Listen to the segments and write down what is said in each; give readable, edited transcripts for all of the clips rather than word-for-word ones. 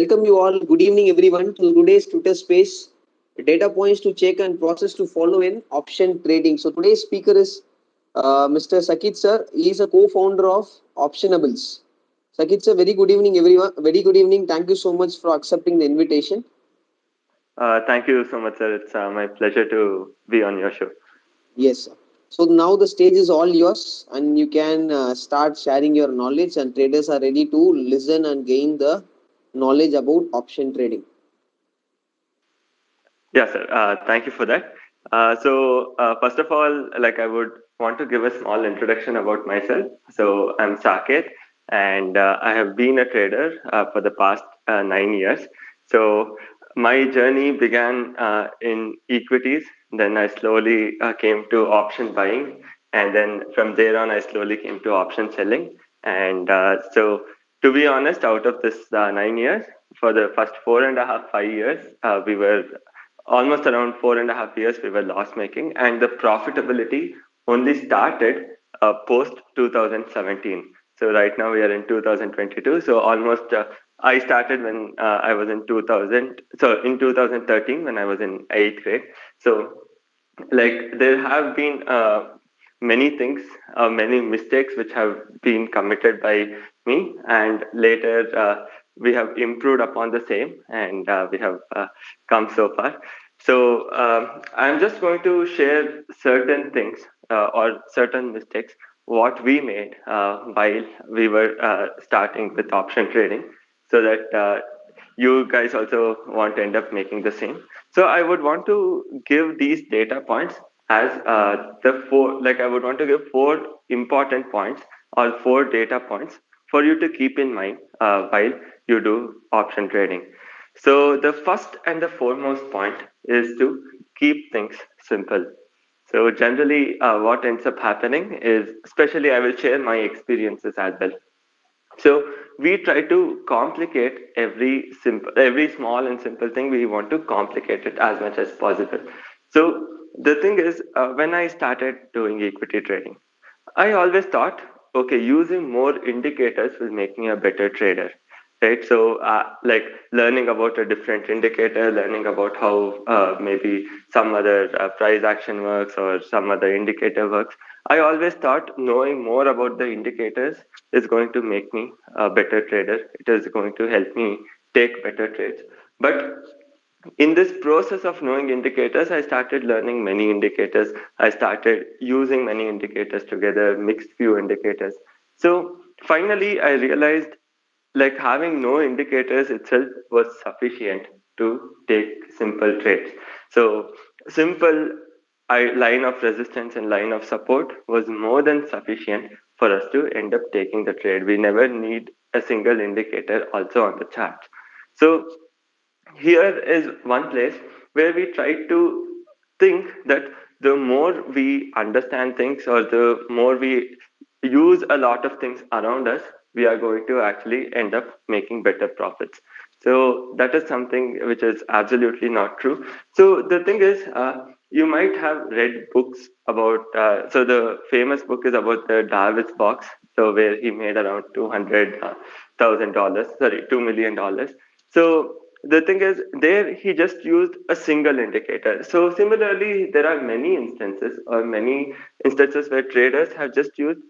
Welcome you all. Good evening, everyone, to today's Twitter space. Data points to check and process to follow in option trading. So today's speaker is Mr. Sakit sir. He is a co-founder of Optionables. Sakit sir, very good evening, everyone. Very good evening. Thank you so much for accepting the invitation. Thank you so much, sir. It's my pleasure to be on your show. Yes, sir. So now the stage is all yours, and you can start sharing your knowledge. And traders are ready to listen and gain the knowledge about option trading. Yeah, sir. Thank you for that. First of all, I would want to give a small introduction about myself. So, I'm Saket, and I have been a trader for the past 9 years. So, my journey began in equities. Then I slowly came to option buying, and then from there on, I slowly came to option selling. And to be honest, out of this 9 years, for the first 4.5, 5 years, we were almost around 4.5 years we were loss making, and the profitability only started post 2017. So right now we are in 2022. So almost I started when I was in 2000. So in 2013 when I was in eighth grade. So there have been many things, many mistakes which have been committed by me, and later we have improved upon the same, and we have come so far. So I'm just going to share certain things or certain mistakes what we made while we were starting with option trading, so that you guys also want to end up making the same. So I would want to give these data points as the four, I would want to give four important points or four data points for you to keep in mind while you do option trading. So the first and the foremost point is to keep things simple. So generally, what ends up happening is, especially I will share my experiences as well. So we try to complicate every small and simple thing. We want to complicate it as much as possible. So the thing is, when I started doing equity trading, I always thought, okay, using more indicators will make me a better trader, right? So, learning about a different indicator, learning about how maybe some other price action works or some other indicator works. I always thought knowing more about the indicators is going to make me a better trader. It is going to help me take better trades. But in this process of knowing indicators, I started learning many indicators. I started using many indicators together, mixed few indicators. So finally, I realized having no indicators itself was sufficient to take simple trades. So simple line of resistance and line of support was more than sufficient for us to end up taking the trade. We never need a single indicator also on the chart. So here is one place where we try to think that the more we understand things or the more we use a lot of things around us, we are going to actually end up making better profits. So that is something which is absolutely not true. So the thing is, you might have read books about, so the famous book is about the Davis box, so where he made around $200,000, sorry, $2 million. So the thing is, there he just used a single indicator. So similarly, there are many instances where traders have just used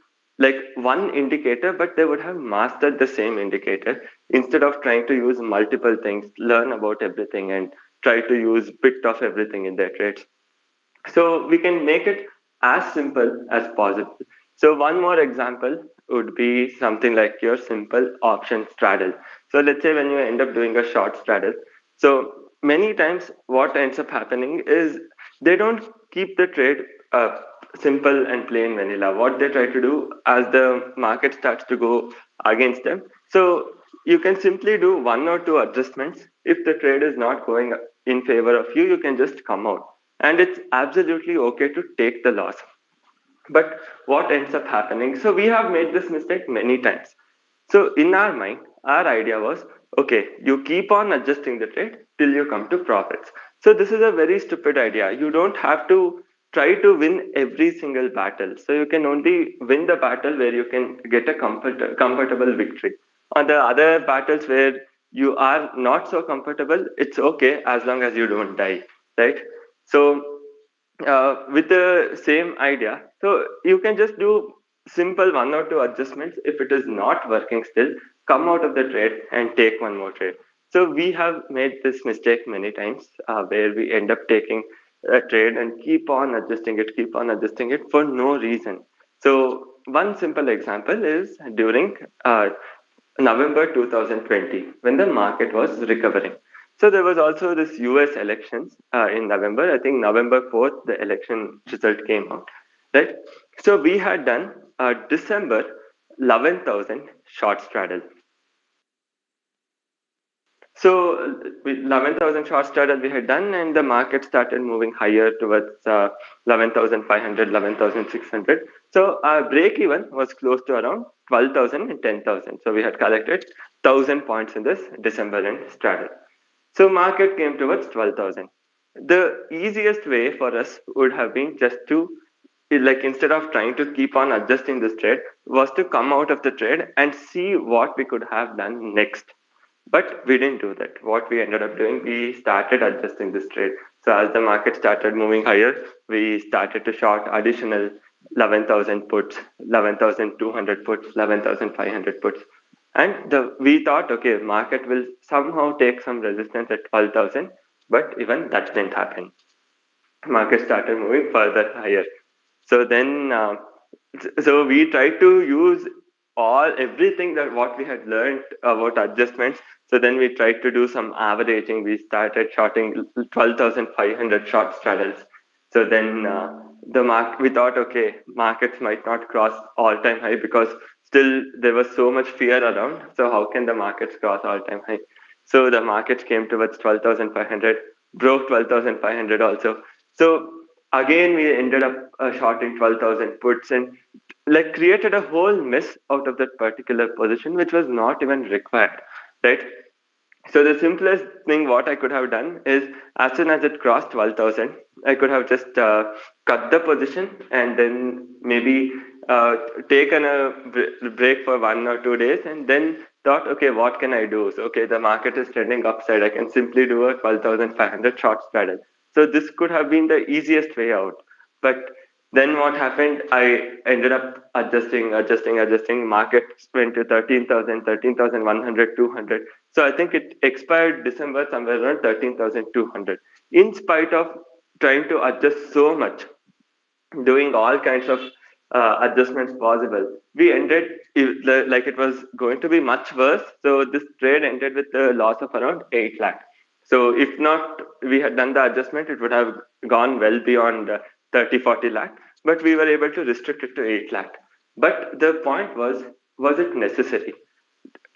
one indicator, but they would have mastered the same indicator instead of trying to use multiple things, learn about everything, and try to use bit of everything in their trades. So we can make it as simple as possible. So one more example would be something like your simple option straddle. So let's say when you end up doing a short straddle, so many times what ends up happening is they don't keep the trade simple and plain vanilla. What they try to do as the market starts to go against them, so you can simply do one or two adjustments. If the trade is not going in favor of you, you can just come out, and it's absolutely okay to take the loss. But what ends up happening, so we have made this mistake many times. So in our mind, our idea was, okay, you keep on adjusting the trade till you come to profits. So this is a very stupid idea. You don't have to try to win every single battle. So you can only win the battle where you can get a comfortable victory. On the other battles where you are not so comfortable, it's okay as long as you don't die, right? So with the same idea, so you can just do simple one or two adjustments. If it is not working still, come out of the trade and take one more trade. So we have made this mistake many times, where we end up taking a trade and keep on adjusting it for no reason. So one simple example is during November 2020, when the market was recovering. So there was also this US elections in November. I think November 4th, the election result came out, right? So we had done December 11,000 short straddle. So with 11,000 short straddle we had done, and the market started moving higher towards 11,500, 11,600. So our break even was close to around 12,000 and 10,000. So we had collected 1,000 points in this December end straddle. So market came towards 12,000. The easiest way for us would have been just to, like, instead of trying to keep on adjusting this trade, was to come out of the trade and see what we could have done next. But we didn't do that. What we ended up doing, we started adjusting this trade. So as the market started moving higher, we started to short additional 11,000 puts, 11,200 puts, 11,500 puts. And we thought, okay, market will somehow take some resistance at 12,000, but even that didn't happen. Market started moving further higher. So then, so we tried to use everything that what we had learned about adjustments. So then we tried to do some averaging. We started shorting 12,500 short straddles. So then we thought, okay, markets might not cross all-time high because still there was so much fear around. So how can the markets cross all-time high? So the markets came towards 12,500, broke 12,500 also. So again, we ended up shorting 12,000 puts and like created a whole mess out of that particular position, which was not even required, right? So the simplest thing what I could have done is as soon as it crossed 12,000, I could have just cut the position and then maybe taken a break for 1 or 2 days and then thought, okay, what can I do? So, okay, the market is trending upside. I can simply do a 12,500 short straddle. So this could have been the easiest way out. But then what happened? I ended up adjusting. Market went to 13,000, 13,100, 200. So I think it expired December somewhere around 13,200. In spite of trying to adjust so much, doing all kinds of adjustments possible, we ended like it was going to be much worse. So this trade ended with a loss of around 8 lakh. So if not, we had done the adjustment, it would have gone well beyond 30, 40 lakh. But we were able to restrict it to 8 lakh. But the point was it necessary?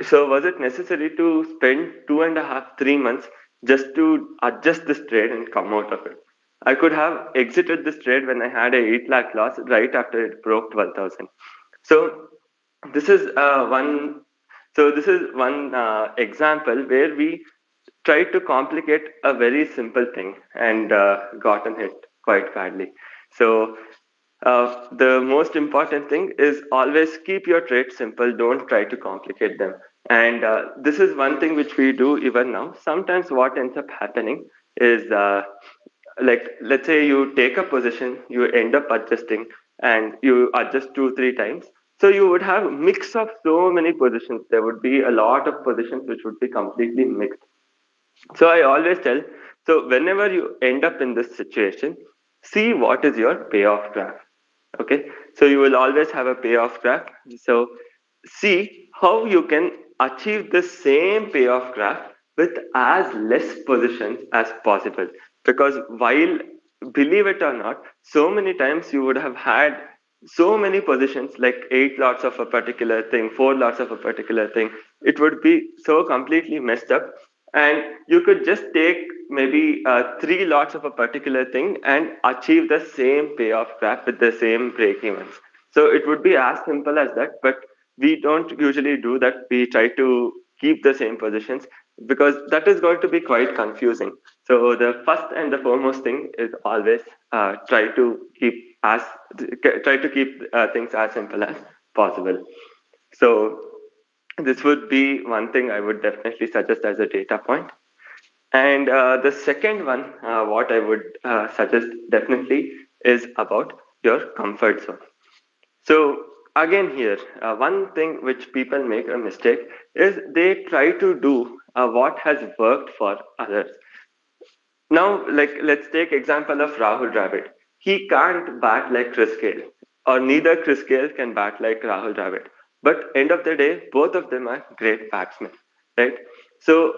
So was it necessary to spend 2.5, 3 months just to adjust this trade and come out of it? I could have exited this trade when I had a 8 lakh loss right after it broke 12,000. So this is one. So this is one example where we tried to complicate a very simple thing and gotten hit quite badly. So the most important thing is always keep your trades simple. Don't try to complicate them. And this is one thing which we do even now. Sometimes what ends up happening is like, let's say you take a position, you end up adjusting and you adjust 2 3 times. So you would have mix of so many positions. There would be a lot of positions which would be completely mixed. So I always tell, so whenever you end up in this situation, see what is your payoff graph. Okay, so you will always have a payoff graph. So see how you can achieve the same payoff graph with as less positions as possible. Because while, believe it or not, so many times you would have had so many positions, like 8 lots of a particular thing, 4 lots of a particular thing, it would be so completely messed up. And you could just take maybe 3 lots of a particular thing and achieve the same payoff graph with the same break evens. So it would be as simple as that, but we don't usually do that. We try to keep the same positions because that is going to be quite confusing. So the first and the foremost thing is always try to keep things as simple as possible. So This would be one thing I would definitely suggest as a data point. And the second one, what I would suggest definitely is about your comfort zone. So again, here, one thing which people make a mistake is they try to do what has worked for others. Now, like let's take example of Rahul Dravid. He can't bat like Chris Gale, or neither Chris Gale can bat like Rahul Dravid. But end of the day, both of them are great batsmen, right? So,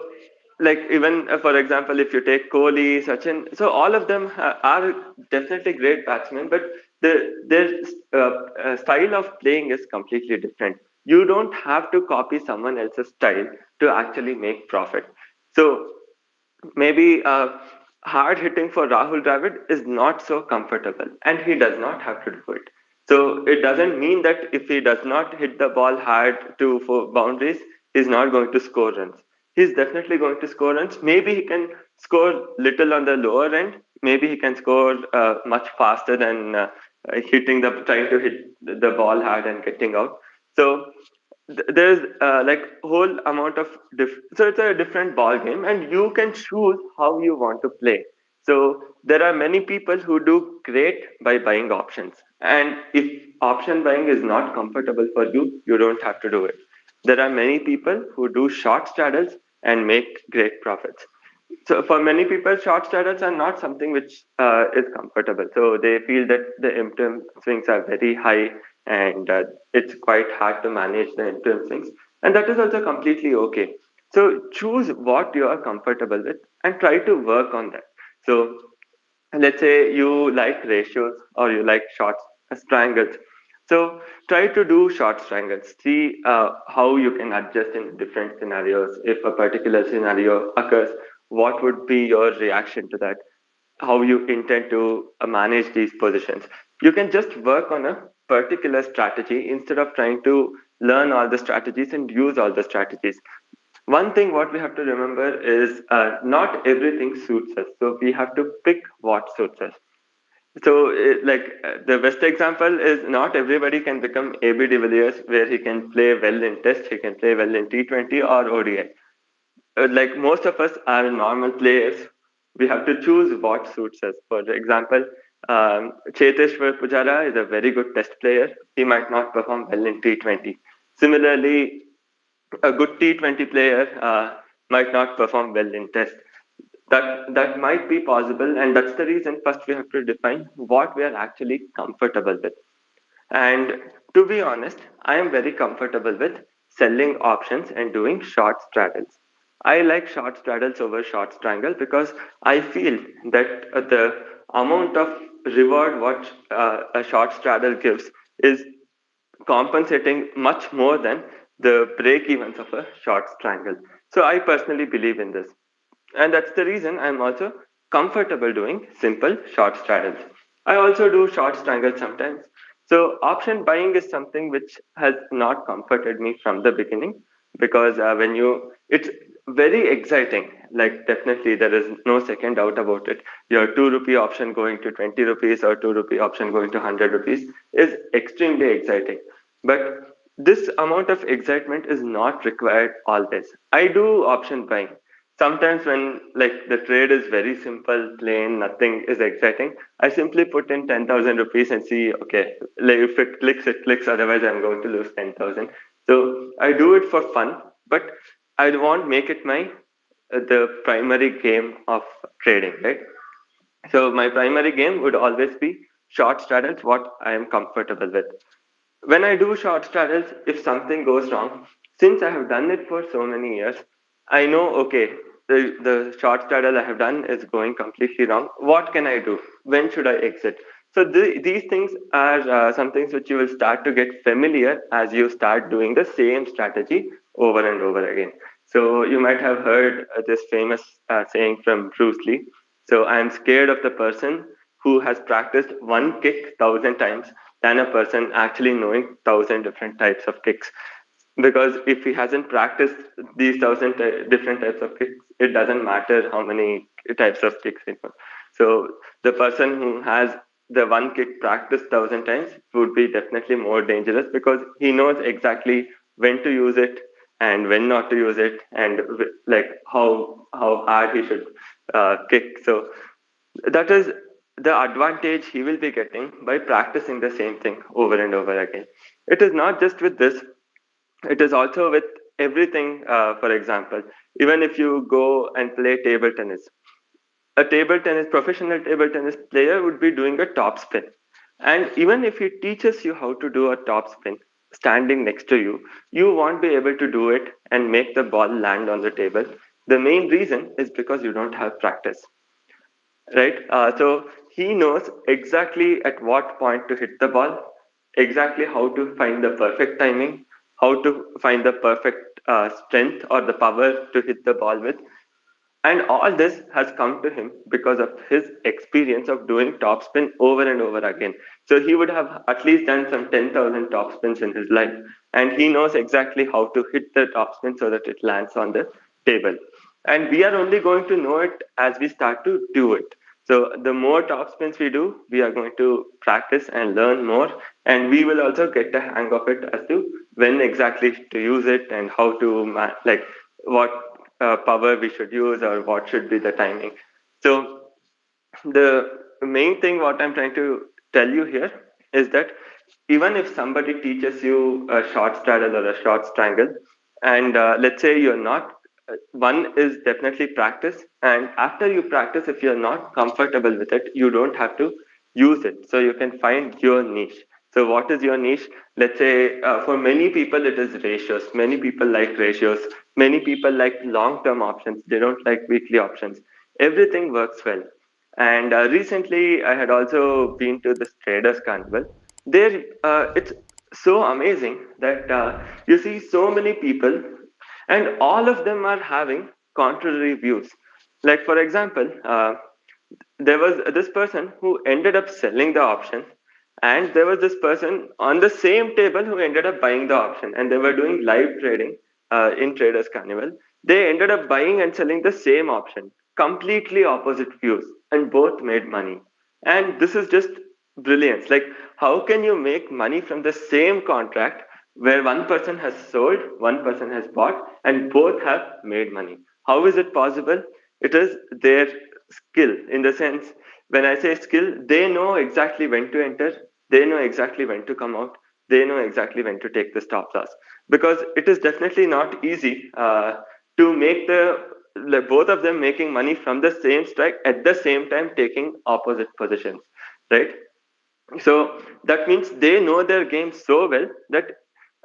like even for example, if you take Kohli, Sachin, so all of them are definitely great batsmen, but their style of playing is completely different. You don't have to copy someone else's style to actually make profit. So maybe hard hitting for Rahul Dravid is not so comfortable, and he does not have to do it. So it doesn't mean that if he does not hit the ball hard to for boundaries, he's not going to score runs. He's definitely going to score runs. Maybe he can score little on the lower end. Maybe he can score much faster than hitting the trying to hit the ball hard and getting out. So there's like whole amount of so it's a different ball game, and you can choose how you want to play. So there are many people who do great by buying options, and if option buying is not comfortable for you, you don't have to do it. There are many people who do short straddles and make great profits. So for many people, short straddles are not something which is comfortable. So they feel that the interim swings are very high, and it's quite hard to manage the interim swings. And that is also completely okay. So choose what you are comfortable with and try to work on that. So let's say you like ratios or you like short triangles. So try to do short triangles. See how you can adjust in different scenarios. If a particular scenario occurs, what would be your reaction to that? How you intend to manage these positions? You can just work on a particular strategy instead of trying to learn all the strategies and use all the strategies. One thing what we have to remember is not everything suits us, so we have to pick what suits us. So the best example is not everybody can become AB de Villiers, where he can play well in test, he can play well in T20 or ODI. Like most of us are normal players, we have to choose what suits us. For example, Cheteshwar Pujara is a very good test player. He might not perform well in T20. Similarly, a good T20 player might not perform well in test. That might be possible, and that's the reason first we have to define what we are actually comfortable with. And to be honest, I am very comfortable with selling options and doing short straddles. I like short straddles over short strangle because I feel that the amount of reward what a short straddle gives is compensating much more than the break evens of a short strangle. So I personally believe in this. And that's the reason I'm also comfortable doing simple short straddles. I also do short strangles sometimes. So option buying is something which has not comforted me from the beginning, because when you it's very exciting. Like definitely there is no second doubt about it. Your 2 rupee option going to 20 rupees or 2 rupee option going to 100 rupees is extremely exciting. But this amount of excitement is not required always. I do option buying sometimes when like the trade is very simple, plain, nothing is exciting. I simply put in 10,000 rupees and see, okay, like if it clicks, otherwise I'm going to lose 10,000. So I do it for fun, but I won't make it my the primary game of trading, right? So my primary game would always be short straddles, what I am comfortable with. When I do short straddles, if something goes wrong, since I have done it for so many years, I know, okay, the short straddle I have done is going completely wrong. What can I do? When should I exit? So these things are some things which you will start to get familiar as you start doing the same strategy over and over again. So you might have heard this famous saying from Bruce Lee. So I am scared of the person who has practiced one kick 1,000 times than a person actually knowing 1,000 different types of kicks. Because if he hasn't practiced these 1,000 different types of kicks, it doesn't matter how many types of kicks he knows. So the person who has the one kick practiced 1,000 times would be definitely more dangerous, because he knows exactly when to use it, and when not to use it, and like how hard he should kick. So that is the advantage he will be getting by practicing the same thing over and over again. It is not just with this, it is also with everything. For example, even if you go and play table tennis, a table tennis professional table tennis player would be doing a top spin, and even if he teaches you how to do a top spin standing next to you, you won't be able to do it and make the ball land on the table. The main reason is because you don't have practice, right? So he knows exactly at what point to hit the ball, exactly how to find the perfect timing, how to find the perfect strength or the power to hit the ball with. And all this has come to him because of his experience of doing topspin over and over again. So he would have at least done some 10,000 topspins in his life. And he knows exactly how to hit the topspin so that it lands on the table. And we are only going to know it as we start to do it. So the more topspins we do, we are going to practice and learn more. And we will also get the hang of it as to when exactly to use it and how to, like, what power we should use or what should be the timing. So the main thing what I'm trying to tell you here is that even if somebody teaches you a short straddle or a short strangle, and let's say you're not, one is definitely practice, and after you practice, if you're not comfortable with it, you don't have to use it. So you can find your niche. So what is your niche? Let's say for many people it is ratios. Many people like ratios. Many people like long-term options. They don't like weekly options. Everything works well. And recently, I had also been to this Traders Carnival. There, it's so amazing that you see so many people, and all of them are having contrary views. Like, for example, there was this person who ended up selling the option, and there was this person on the same table who ended up buying the option, and they were doing live trading in Traders Carnival. They ended up buying and selling the same option, completely opposite views, and both made money. And this is just brilliance. Like, how can you make money from the same contract where one person has sold, one person has bought, and both have made money? How is it possible? It is their skill. In the sense, when I say skill, they know exactly when to enter, they know exactly when to come out, they know exactly when to take the stop loss. Because it is definitely not easy to make the, like, both of them making money from the same strike at the same time taking opposite positions, right? So that means they know their game so well that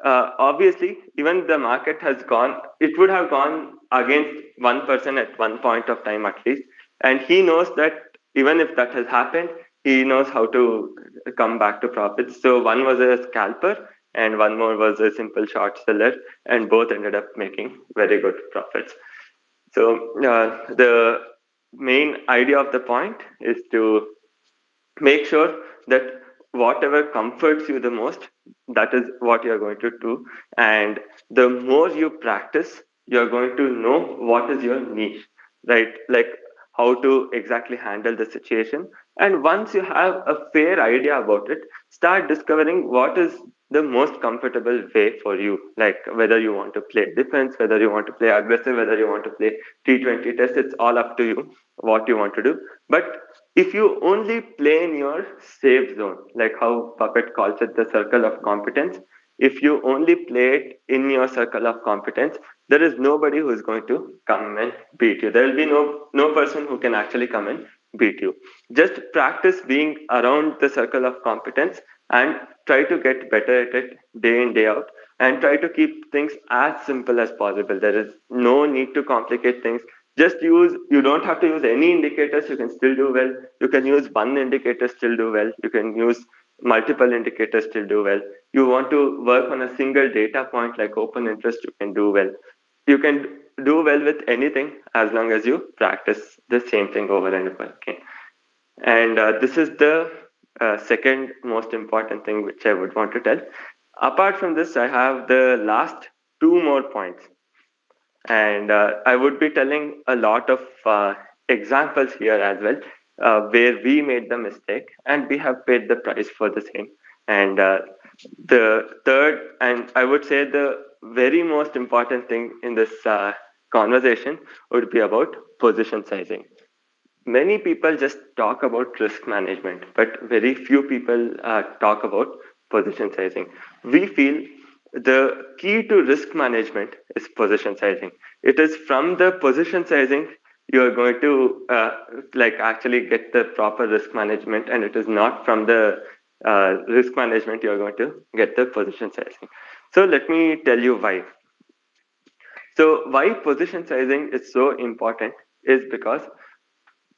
obviously even the market has gone, it would have gone against one person at one point of time at least, and he knows that even if that has happened, he knows how to come back to profits. So one was a scalper and one more was a simple short seller, and both ended up making very good profits. So the main idea of the point is to make sure that whatever comforts you the most, that is what you're going to do. And the more you practice, you're going to know what is your niche, right? Like how to exactly handle the situation. And once you have a fair idea about it, start discovering what is the most comfortable way for you, like whether you want to play defense, whether you want to play aggressive, whether you want to play T20 test. It's all up to you what you want to do. But if you only play in your safe zone, like how Puppet calls it, the circle of competence, if you only play it in your circle of competence, there is nobody who is going to come and beat you. There will be no person who can actually come and beat you. Just practice being around the circle of competence and try to get better at it day in, day out, and try to keep things as simple as possible. There is no need to complicate things. Just use, you don't have to use any indicators, you can still do well. You can use one indicator, still do well. You can use multiple indicators, still do well. You want to work on a single data point like open interest, you can do well. You can do well with anything as long as you practice the same thing over and over again. And this is the second most important thing which I would want to tell. Apart from this, I have the last two more points, and I would be telling a lot of examples here as well, where we made the mistake and we have paid the price for the same. And the third, and I would say the very most important thing in this conversation would be about position sizing. Many people just talk about risk management, but very few people talk about position sizing. We feel the key to risk management is position sizing. It is from the position sizing you are going to like actually get the proper risk management, and it is not from the risk management you are going to get the position sizing. So let me tell you why. So why position sizing is so important is because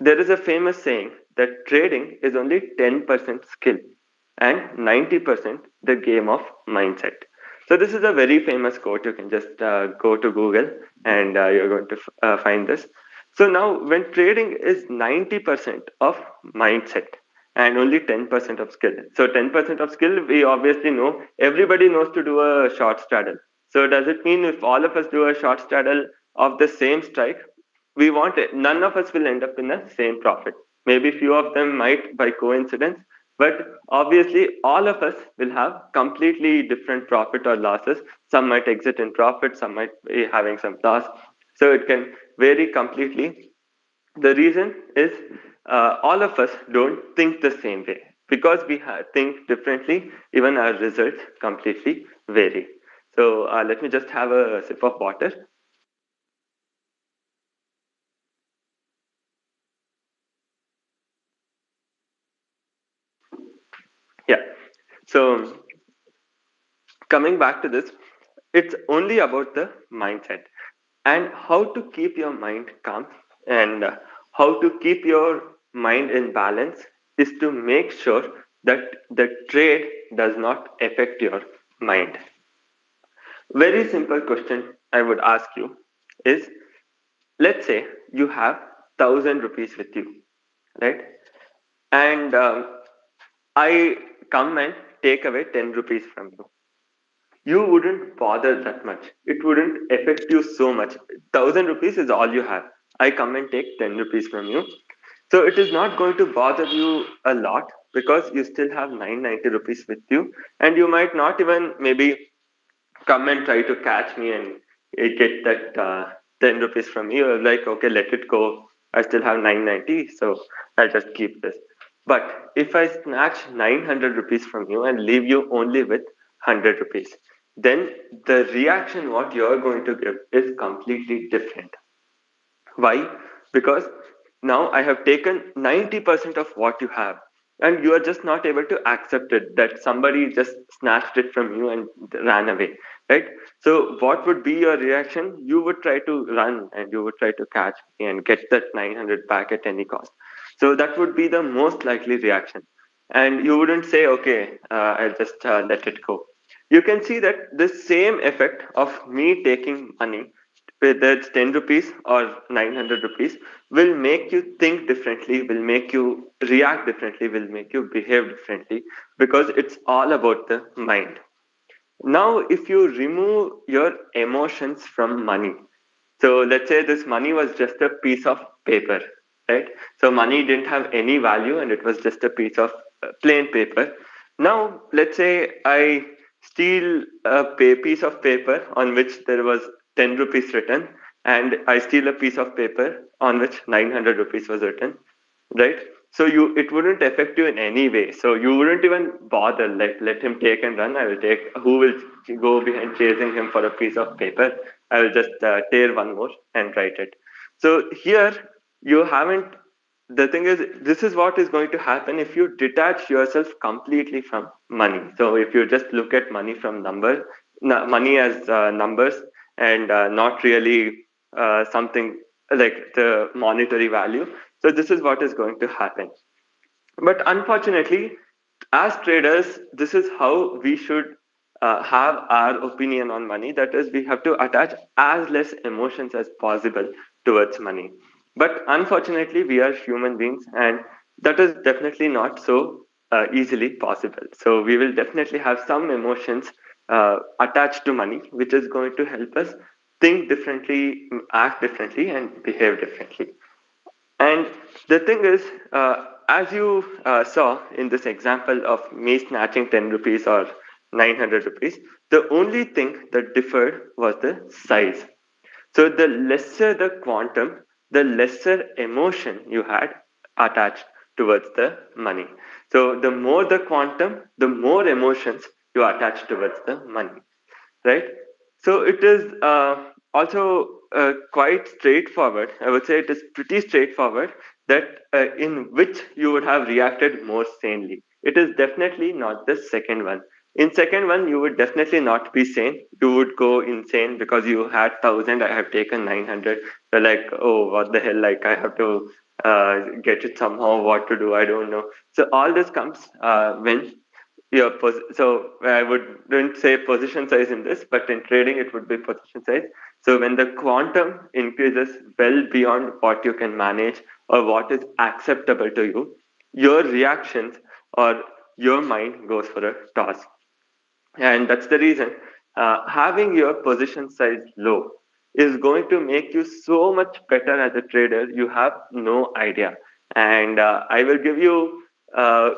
there is a famous saying that trading is only 10% skill and 90% the game of mindset. So this is a very famous quote. You can just go to Google and you're going to find this. So now when trading is 90% of mindset and only 10% of skill. So 10% of skill, we obviously know everybody knows to do a short straddle. So does it mean if all of us do a short straddle of the same strike, we want it, none of us will end up in the same profit. Maybe few of them might by coincidence, but obviously all of us will have completely different profit or losses. Some might exit in profit, some might be having some loss. So it can vary completely. The reason is all of us don't think the same way. Because we think differently, even our results completely vary. So let me just have a sip of water. Yeah. So coming back to this, it's only about the mindset and how to keep your mind calm, and how to keep your mind in balance is to make sure that the trade does not affect your mind. Very simple question I would ask you is, let's say you have 1,000 rupees with you, right? And I come and take away 10 rupees from you. You wouldn't bother that much. It wouldn't affect you so much. 1,000 rupees is all you have. I come and take 10 rupees from you. So it is not going to bother you a lot because you still have 990 rupees with you. And you might not even maybe come and try to catch me and get that 10 rupees from you. You're like, okay, let it go. I still have 990. So I'll just keep this. But if I snatch 900 rupees from you and leave you only with 100 rupees, then the reaction what you're going to give is completely different. Why? Because now I have taken 90% of what you have, and you are just not able to accept it that somebody just snatched it from you and ran away, right? So, what would be your reaction? You would try to run and you would try to catch me and get that 900 back at any cost. So, that would be the most likely reaction. And you wouldn't say, okay, I'll just let it go. You can see that the same effect of me taking money, whether it's 10 rupees or 900 rupees, will make you think differently, will make you react differently, will make you behave differently, because it's all about the mind. Now, if you remove your emotions from money, so let's say this money was just a piece of paper, right? So money didn't have any value and it was just a piece of plain paper. Now, let's say I steal a piece of paper on which there was 10 rupees written, and I steal a piece of paper on which 900 rupees was written, right? So it wouldn't affect you in any way. So you wouldn't even bother, like, let him take and run. I will take. Who will go behind chasing him for a piece of paper? I will just tear one more and write it. So here you haven't. The thing is, this is what is going to happen if you detach yourself completely from money. So if you just look at money from numbers, money as numbers, and not really something like the monetary value. So this is what is going to happen. But unfortunately, as traders, this is how we should have our opinion on money. That is, we have to attach as less emotions as possible towards money. But unfortunately, we are human beings, and that is definitely not so easily possible. So we will definitely have some emotions attached to money, which is going to help us think differently, act differently, and behave differently. And the thing is, as you saw in this example of me snatching 10 rupees or 900 rupees. The only thing that differed was the size. So the lesser the quantum, the lesser emotion you had attached towards the money. So the more the quantum, the more emotions you attach towards the money, right? So it is also quite straightforward. I would say it is pretty straightforward that in which you would have reacted more sanely. It is definitely not the second one. In second one, you would definitely not be sane. You would go insane because you had 1,000. I have taken 900. You're like, oh, what the hell? Like I have to get it somehow. What to do? I don't know. So all this comes when so I wouldn't say position size in this, but in trading it would be position size. So when the quantum increases well beyond what you can manage or what is acceptable to you, your reactions or your mind goes for a toss. And that's the reason having your position size low is going to make you so much better as a trader. You have no idea. And I will give you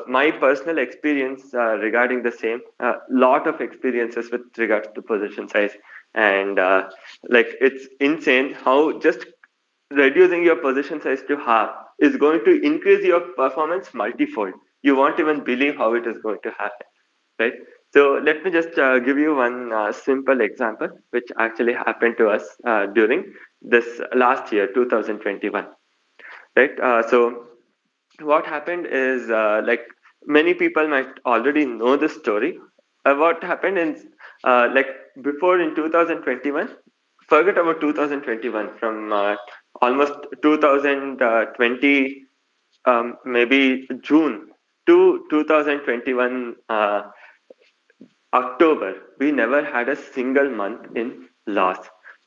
my personal experience regarding the same. Lot of experiences with regards to position size. And like it's insane how just reducing your position size to half is going to increase your performance multifold. You won't even believe how it is going to happen, right? So let me just give you one simple example, which actually happened to us during this last year, 2021, right? So what happened is like many people might already know the story. What happened is like before in 2021, forget about 2021, from almost 2020, maybe June to 2021 October, we never had a single month in loss.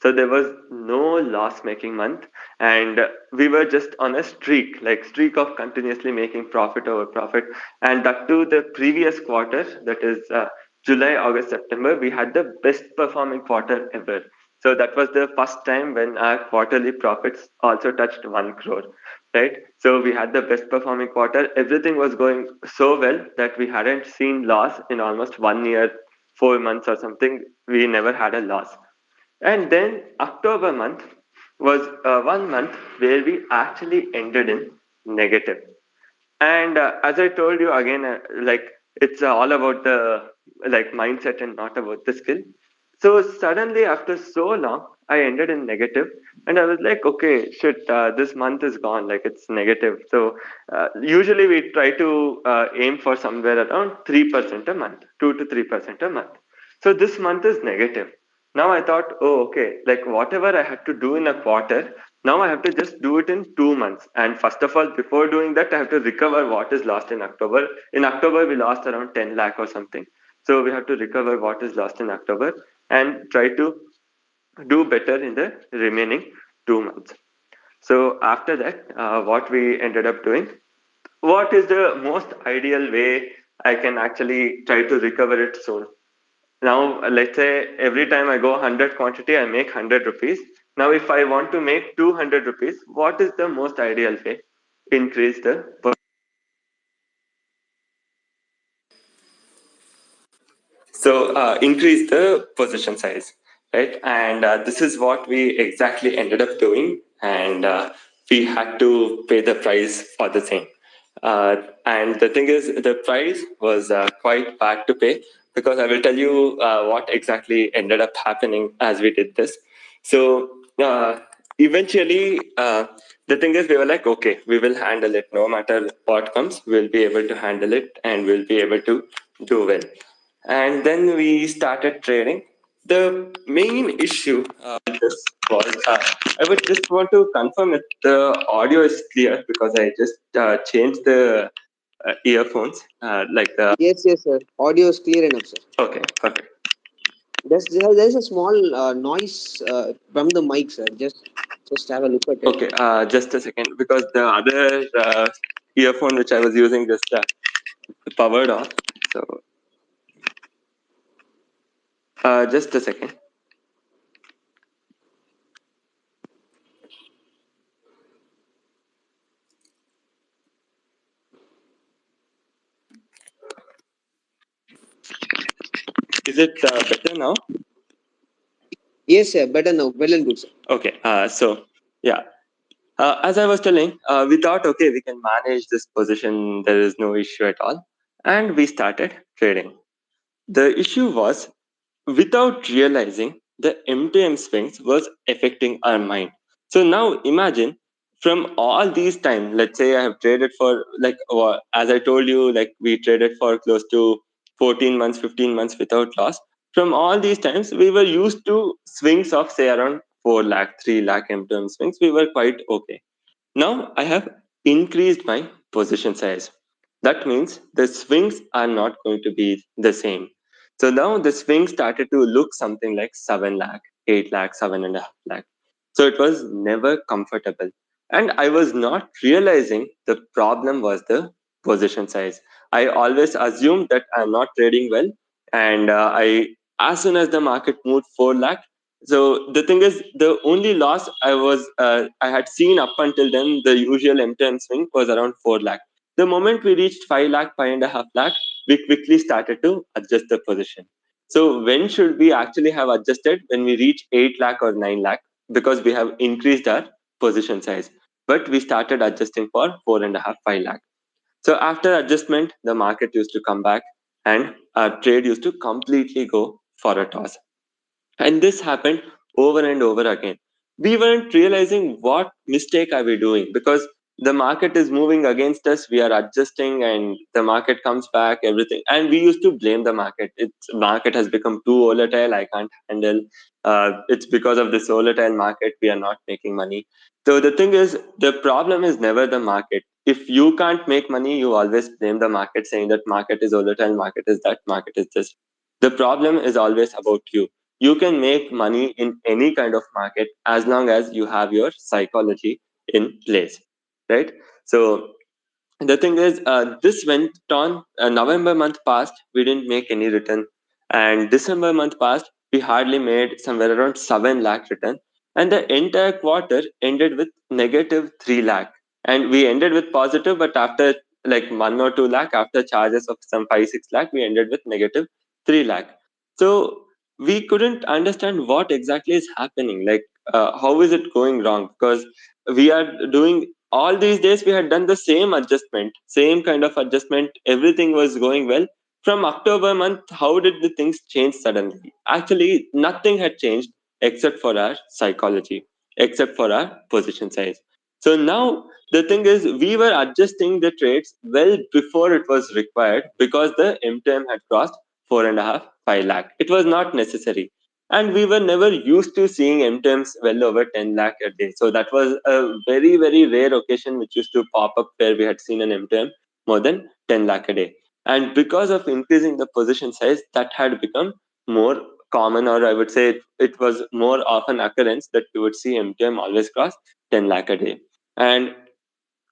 So there was no loss making month, and we were just on a streak of continuously making profit over profit. And that to the previous quarter, that is July, August, September, we had the best performing quarter ever. So that was the first time when our quarterly profits also touched 1 crore, right? So we had the best performing quarter. Everything was going so well that we hadn't seen loss in almost 1 year, 4 months or something. We never had a loss. And then October month was one month where we actually ended in negative. And as I told you again, like it's all about the like mindset and not about the skill. So suddenly, after so long, I ended in negative, and I was like, okay, shit, this month is gone. Like it's negative. So usually we try to aim for somewhere around 3% a month, 2 to 3% a month. So this month is negative. Now I thought, oh, okay, like whatever I had to do in a quarter, now I have to just do it in 2 months. And first of all, before doing that, I have to recover what is lost in October. In October, we lost around 10 lakh or something. So we have to recover what is lost in October and try to do better in the remaining 2 months. So after that, what we ended up doing, what is the most ideal way I can actually try to recover it soon? Now, let's say every time I go 100 quantity, I make 100 rupees. Now, if I want to make 200 rupees, what is the most ideal way? Increase the increase the position size, right? And this is what we exactly ended up doing, and we had to pay the price for the same. And the thing is, the price was quite bad to pay, because I will tell you what exactly ended up happening as we did this. So eventually, the thing is, we were like, okay, we will handle it. No matter what comes, we'll be able to handle it, and we'll be able to do well. And then we started trading. The main issue this was, I would just want to confirm if the audio is clear, because I just changed the earphones. Yes, yes, sir. Audio is clear enough, sir. Okay, perfect. There's a small noise from the mic, sir. Just have a look at it. Okay, just a second, because the other earphone which I was using just powered off. So just a second. Is it better now? Yes, sir. Better now. Well and good, sir. Okay. So yeah, as I was telling, we thought, okay, we can manage this position. There is no issue at all, and we started trading. The issue was, without realizing, the MTM swings was affecting our mind. So now imagine, from all these time, let's say I have traded for like, as I told you, like we traded for close to 14 months, 15 months without loss. From all these times, we were used to swings of say around 4 lakh, 3 lakh MTM swings. We were quite okay. Now I have increased my position size. That means the swings are not going to be the same. So now the swing started to look something like 7 lakh, 8 lakh, 7.5 lakh. So it was never comfortable. And I was not realizing the problem was the position size. I always assumed that I'm not trading well. And as soon as the market moved 4 lakh, so the thing is, the only loss I had seen up until then, the usual MTM swing was around 4 lakh. The moment we reached 5 lakh, 5.5 lakh, we quickly started to adjust the position. So when should we actually have adjusted? When we reach 8 lakh or 9 lakh, because we have increased our position size. But we started adjusting for 4.5, 5 lakh. So after adjustment, the market used to come back and our trade used to completely go for a toss. And this happened over and over again. We weren't realizing what mistake are we doing, because the market is moving against us. We are adjusting and the market comes back, everything. And we used to blame the market. It's market has become too volatile. I can't handle. It's because of this volatile market we are not making money. So the thing is, the problem is never the market. If you can't make money, you always blame the market, saying that market is volatile, market is that, market is this. The problem is always about you. You can make money in any kind of market as long as you have your psychology in place, right? So the thing is, this went on. November month passed, we didn't make any return, and December month passed, we hardly made somewhere around 7 lakh return, and the entire quarter ended with negative 3 lakh. And we ended with positive, but after like 1 or 2 lakh, after charges of some 5 6 lakh, we ended with negative 3 lakh. So we couldn't understand what exactly is happening, like how is it going wrong, because we are doing all these days, we had done the same adjustment, same kind of adjustment, everything was going well. From October month, how did the things change suddenly? Actually nothing had changed except for our psychology, except for our position size. So now the thing is, we were adjusting the trades well before it was required, because the MTM had crossed 4.5 5 lakh. It was not necessary, and we were never used to seeing MTMs well over 10 lakh a day. So that was a very, very rare occasion which used to pop up where we had seen an MTM more than 10 lakh a day. And because of increasing the position size, that had become more common, or I would say it was more often occurrence that we would see MTM always cross 10 lakh a day. And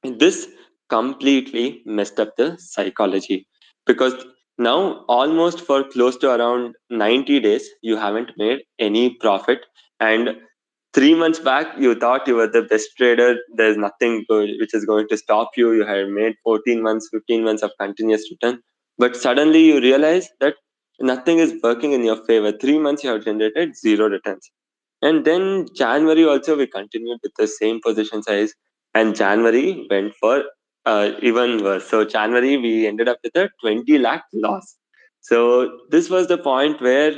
this completely messed up the psychology, because now almost for close to around 90 days you haven't made any profit. And 3 months back you thought you were the best trader, there's nothing good which is going to stop you, you had made 14 months, 15 months of continuous return. But suddenly you realize that nothing is working in your favor. 3 months you have generated zero returns. And then January also we continued with the same position size, and January went for even worse. So January we ended up with a 20 lakh loss. So this was the point where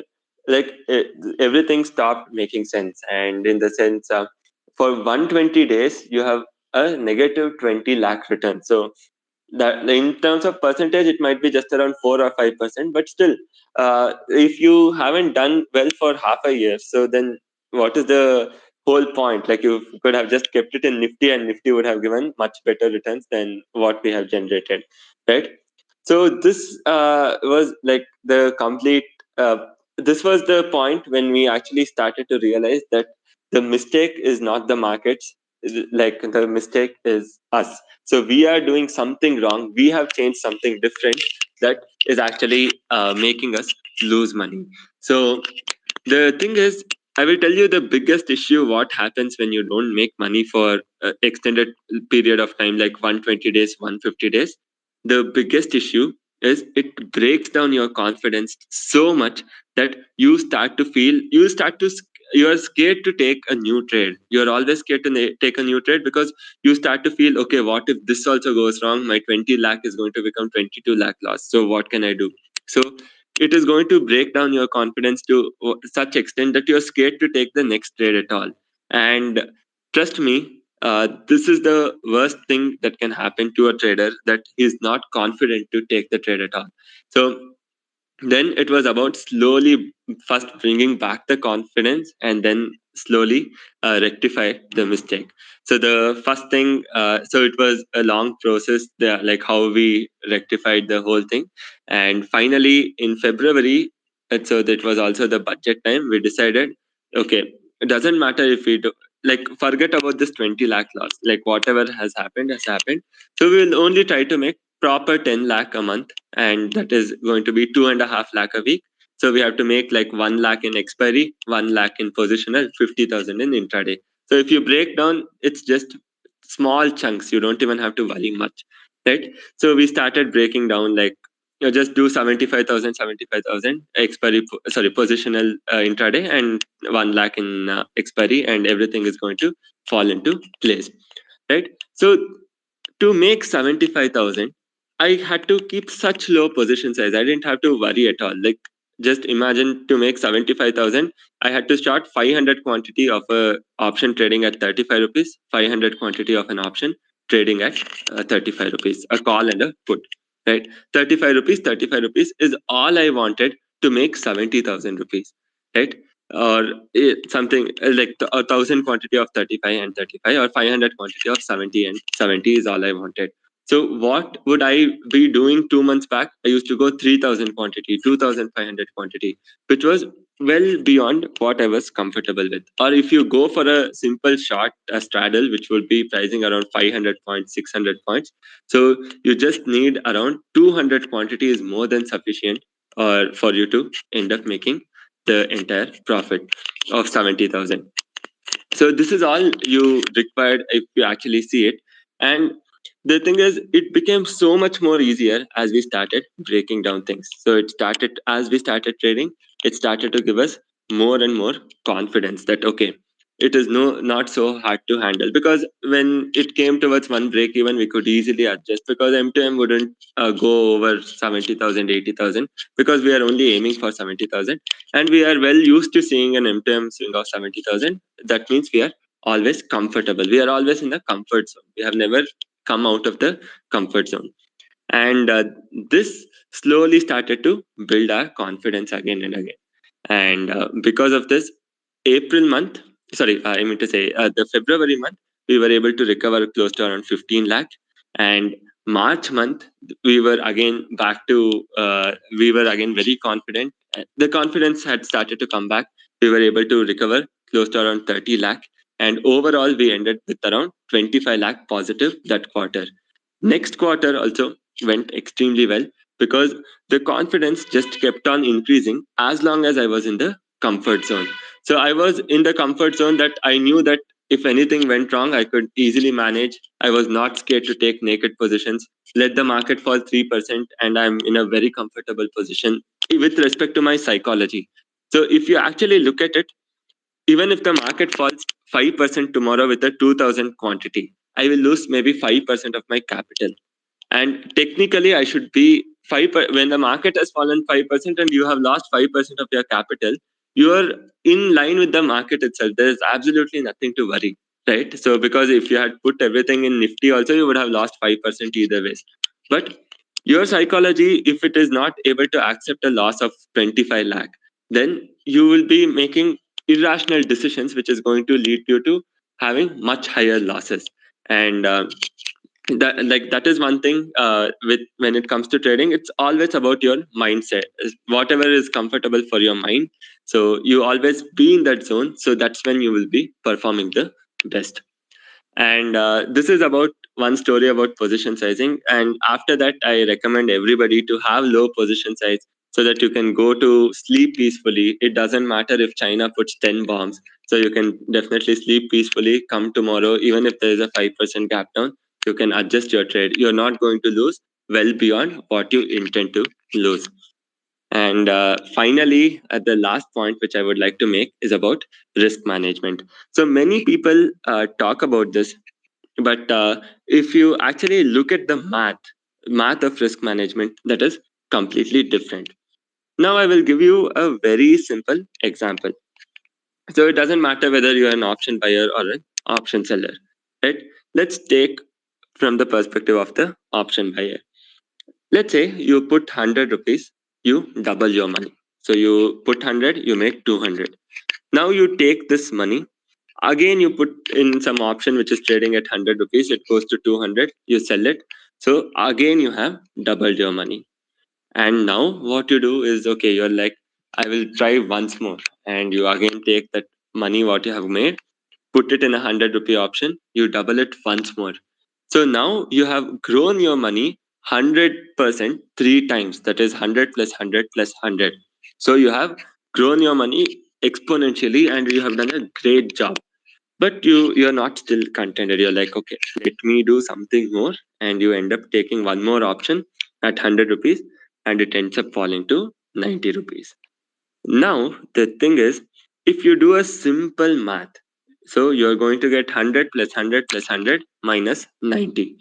like everything stopped making sense. And in the sense, for 120 days you have a negative 20 lakh return. So that in terms of percentage it might be just around 4 or 5%, but still, if you haven't done well for half a year, so then what is the whole point? Like you could have just kept it in Nifty, and Nifty would have given much better returns than what we have generated, right? So this was like the complete this was the point when we actually started to realize that the mistake is not the markets, like the mistake is us. So we are doing something wrong. We have changed something different that is actually making us lose money. So the thing is, I will tell you the biggest issue what happens when you don't make money for extended period of time, like 120 days, 150 days. The biggest issue is it breaks down your confidence so much that you start to you're scared to take a new trade. You're always scared to take a new trade because you start to feel, okay, what if this also goes wrong? My 20 lakh is going to become 22 lakh loss. So what can I do? So it is going to break down your confidence to such extent that you're scared to take the next trade at all. And trust me, this is the worst thing that can happen to a trader, that he's not confident to take the trade at all. So then it was about slowly first bringing back the confidence and then slowly rectify the mistake. So the first thing, so it was a long process, like how we rectified the whole thing. And finally in February, so that was also the budget time, we decided, okay, it doesn't matter if we do, like, forget about this 20 lakh loss, like whatever has happened. So we will only try to make proper 10 lakh a month, and that is going to be 2.5 lakh a week. So we have to make like 1 lakh in expiry, 1 lakh in positional, 50,000 in intraday. So if you break down, it's just small chunks. You don't even have to worry much, right? So we started breaking down, like, just do 75,000, 75,000 expiry, sorry, positional intraday, and 1 lakh in expiry, and everything is going to fall into place, right? So to make 75,000, I had to keep such low position size. I didn't have to worry at all. Like, just imagine, to make 75,000, I had to start 500 quantity of a option trading at 35 rupees, 500 quantity of an option trading at 35 rupees, a call and a put, right? 35 rupees, 35 rupees is all I wanted to make 70,000 rupees, right? Or something like a thousand quantity of 35 and 35, or 500 quantity of 70 and 70 is all I wanted. So what would I be doing 2 months back? I used to go 3,000 quantity, 2,500 quantity, which was well beyond what I was comfortable with. Or if you go for a simple short, a straddle, which would be pricing around 500 points, 600 points. So you just need around 200 quantity is more than sufficient, or for you to end up making the entire profit of 70,000. So this is all you required if you actually see it. And the thing is, it became so much more easier as we started breaking down things. So it started, as we started trading, it started to give us more and more confidence that, okay, it is not so hard to handle, because when it came towards one break even, we could easily adjust, because M2M wouldn't go over 70,000, 80,000, because we are only aiming for 70,000, and we are well used to seeing an M2M swing of 70,000. That means we are always comfortable. We are always in the comfort zone. We have never come out of the comfort zone. And this slowly started to build our confidence again and again. And because of this, April month, sorry, I mean to say the February month, we were able to recover close to around 15 lakh. And March month, we were again back to, we were again very confident. The confidence had started to come back. We were able to recover close to around 30 lakh. And overall, we ended with around 25 lakh positive that quarter. Next quarter also went extremely well, because the confidence just kept on increasing as long as I was in the comfort zone. So I was in the comfort zone, that I knew that if anything went wrong, I could easily manage. I was not scared to take naked positions. Let the market fall 3%, and I'm in a very comfortable position with respect to my psychology. So if you actually look at it, even if the market falls 5% tomorrow with a 2,000 quantity, I will lose maybe 5% of my capital. And technically, I should be when the market has fallen 5% and you have lost 5% of your capital, you are in line with the market itself. There is absolutely nothing to worry, right? So because if you had put everything in Nifty also, you would have lost 5% either way. But your psychology, if it is not able to accept a loss of 25 lakh, then you will be making irrational decisions, which is going to lead you to having much higher losses. And that is one thing, with when it comes to trading, it's always about your mindset. Whatever is comfortable for your mind, so you always be in that zone, so that's when you will be performing the best. And this is about one story about position sizing. And after that, I recommend everybody to have low position size, so that you can go to sleep peacefully. It doesn't matter if China puts 10 bombs, so you can definitely sleep peacefully. Come tomorrow, even if there is a 5% gap down, you can adjust your trade. You're not going to lose, well beyond what you intend to lose. And finally, the last point which I would like to make is about risk management. So many people talk about this, but if you actually look at the math of risk management, that is completely different. Now I will give you a very simple example. So it doesn't matter whether you're an option buyer or an option seller, right? Let's take from the perspective of the option buyer. Let's say you put 100 rupees, you double your money. So you put 100, you make 200. Now you take this money, again you put in some option which is trading at 100 rupees, it goes to 200, you sell it. So again you have doubled your money. And now what you do is, okay, you're like, I will try once more. And you again take that money what you have made, put it in 100 rupee option, you double it once more. So now you have grown your money 100% three times. That is 100 plus 100 plus 100. So you have grown your money exponentially and you have done a great job. But you're not still contented. You're like, okay, let me do something more. And you end up taking one more option at 100 rupees and it ends up falling to 90 rupees. Now, the thing is, if you do a simple math, so you're going to get 100 plus 100 plus 100 minus 90.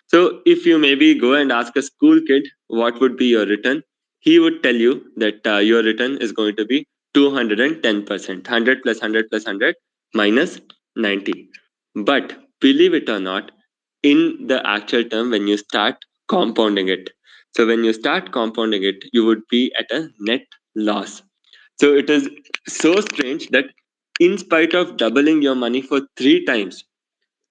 So, if you maybe go and ask a school kid what would be your return, he would tell you that your return is going to be 210%, 100 plus 100 plus 100 minus 90. But believe it or not, in the actual term, when you start compounding it, so when you start compounding it, you would be at a net loss. So it is so strange that in spite of doubling your money for three times,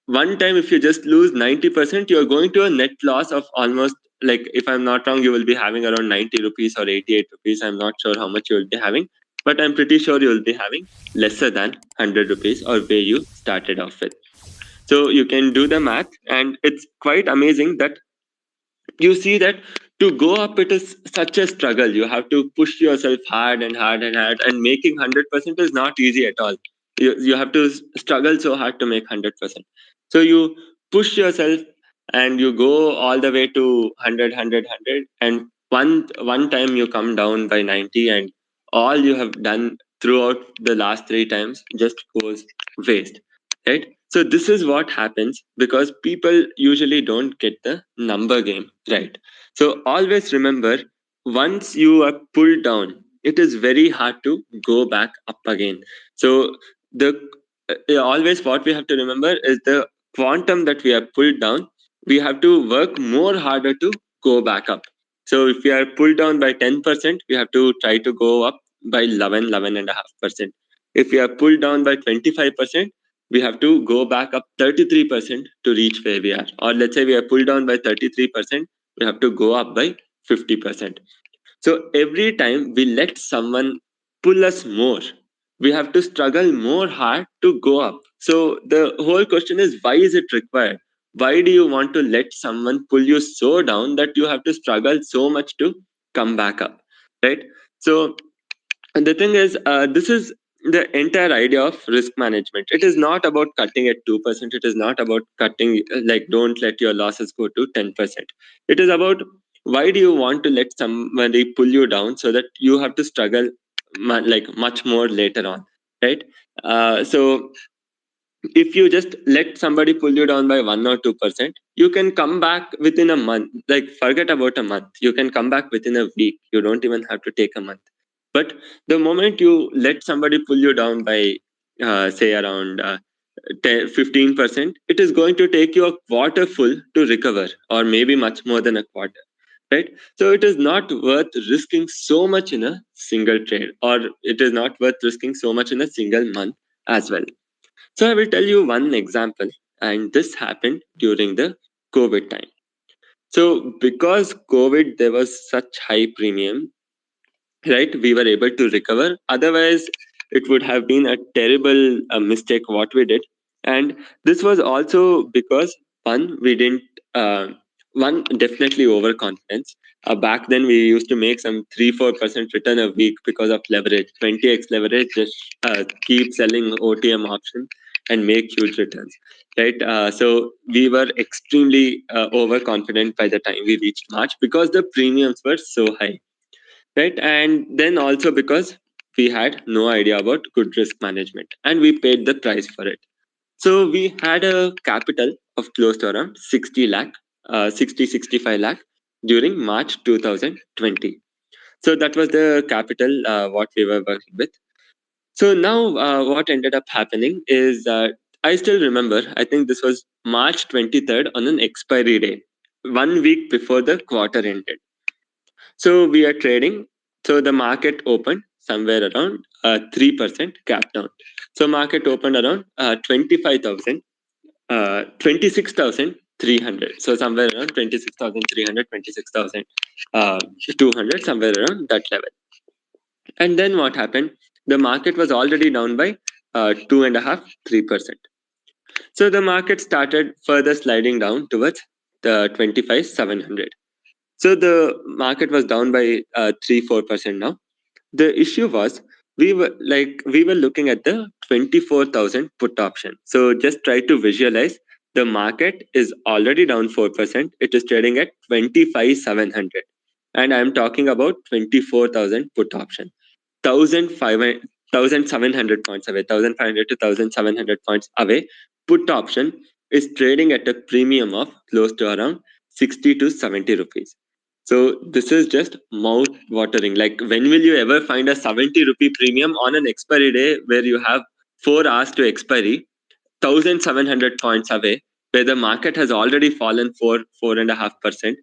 one time if you just lose 90%, you're going to a net loss of almost, like, if I'm not wrong, you will be having around 90 rupees or 88 rupees. I'm not sure how much you will be having, but I'm pretty sure you will be having lesser than 100 rupees or where you started off with. So you can do the math, and it's quite amazing that you see that to go up it is such a struggle. You have to push yourself hard and hard and hard, and making 100% is not easy at all. You have to struggle so hard to make 100%. So you push yourself and you go all the way to 100 and one time you come down by 90, and all you have done throughout the last three times just goes waste, right? So this is what happens because people usually don't get the number game right. So always remember, once you are pulled down, it is very hard to go back up again. So the always what we have to remember is the quantum that we are pulled down, we have to work more harder to go back up. So if we are pulled down by 10%, we have to try to go up by 11.5%. If we are pulled down by 25%, we have to go back up 33% to reach where we are. Or let's say we are pulled down by 33%, we have to go up by 50%. So every time we let someone pull us more, we have to struggle more hard to go up. So the whole question is, why is it required? Why do you want to let someone pull you so down that you have to struggle so much to come back up, right? So and the thing is, this is the entire idea of risk management. It is not about cutting at 2%. It is not about cutting, like, don't let your losses go to 10%. It is about, why do you want to let somebody pull you down so that you have to struggle like much more later on, right? So if you just let somebody pull you down by 1 or 2%, you can come back within a month. Like, forget about a month. You can come back within a week. You don't even have to take a month. But the moment you let somebody pull you down by, say, around 15%, it is going to take you a quarter full to recover, or maybe much more than a quarter, right? So it is not worth risking so much in a single trade, or it is not worth risking so much in a single month as well. So I will tell you one example, and this happened during the COVID time. So because COVID, there was such high premium, right? We were able to recover. Otherwise, it would have been a terrible mistake what we did. And this was also because one, we didn't. One, definitely overconfidence. Back then, we used to make some 3-4% return a week because of leverage, 20x leverage. Just keep selling OTM options and make huge returns, right? So we were extremely overconfident by the time we reached March because the premiums were so high, right? And then also because we had no idea about good risk management and we paid the price for it. So we had a capital of close to around 60 lakh, 65 lakh during March 2020. So that was the capital what we were working with. So now what ended up happening is I still remember, I think this was March 23rd on an expiry day, 1 week before the quarter ended. So we are trading. So the market opened somewhere around 3% gap down. So market opened around 25,000, 26,300. So somewhere around 26,300, 26,200, somewhere around that level. And then what happened? The market was already down by 2.5%, 3%. So the market started further sliding down towards the 25,700. So the market was down by 3-4% now. The issue was we were looking at the 24,000 put option. So just try to visualize the market is already down 4%. It is trading at 25,700. And I'm talking about 24,000 put option. 1,500, 1,700 points away, 1,500 to 1,700 points away. Put option is trading at a premium of close to around 60 to 70 rupees. So this is just mouth watering. Like, when will you ever find a 70 rupee premium on an expiry day where you have 4 hours to expiry, 1,700 points away, where the market has already fallen 4.5%?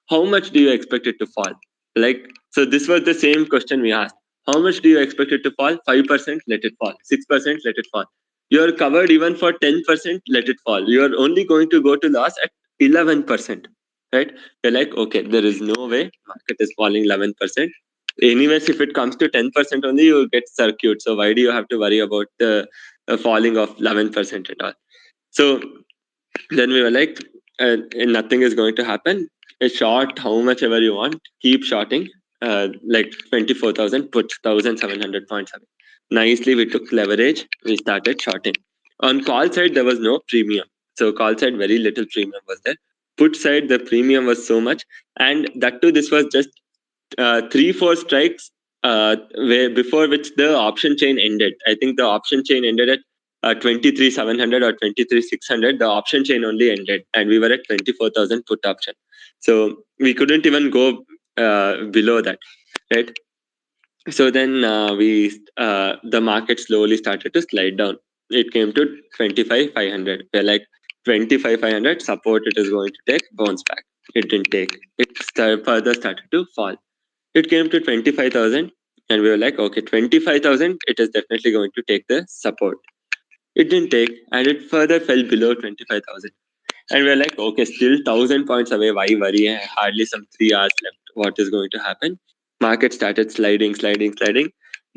How much do you expect it to fall? Like, so this was the same question we asked. How much do you expect it to fall? 5%, let it fall. 6%, let it fall. You're covered even for 10%, let it fall. You're only going to go to loss at 11%, right? You're like, okay, there is no way market is falling 11%. Anyways, if it comes to 10% only, you get circuit. So why do you have to worry about the falling of 11% and all? So then we were like, nothing is going to happen. Short how much ever you want, keep shorting. Like 24,000, put 1,700 points away. Nicely, we took leverage, we started shorting. On call side, there was no premium. So call side, very little premium was there. Put side, the premium was so much. And that too, this was just 3-4 strikes where before which the option chain ended. I think the option chain ended at 23,700 or 23,600. The option chain only ended, and we were at 24,000 put option. So we couldn't even go below that, right? So then the market slowly started to slide down. It came to 25,500. We're like, 25,500 support it is going to take, bounce back. It didn't take. It further started to fall. It came to 25,000, and we were like, okay, 25,000, it is definitely going to take the support. It didn't take, and it further fell below 25,000. And we are like, okay, still 1,000 points away. Why worry? Hardly some 3 hours left. What is going to happen? Market started sliding, sliding, sliding.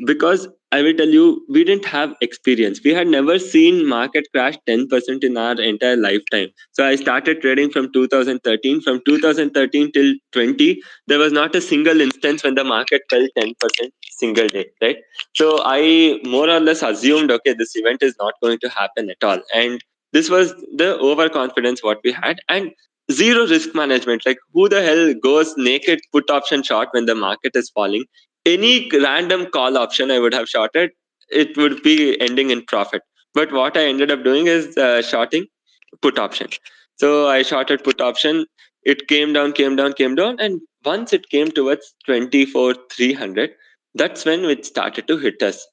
Because I will tell you, we didn't have experience. We had never seen market crash 10% in our entire lifetime. So I started trading from 2013. From 2013 till 20, there was not a single instance when the market fell 10% single day, right? So I more or less assumed, okay, this event is not going to happen at all. And this was the overconfidence what we had, and zero risk management. Like, who the hell goes naked put option short when the market is falling? Any random call option I would have shorted, it would be ending in profit. But what I ended up doing is shorting put option. So I shorted put option. It came down, came down, came down, and once it came towards 24,300, that's when it started to hit us.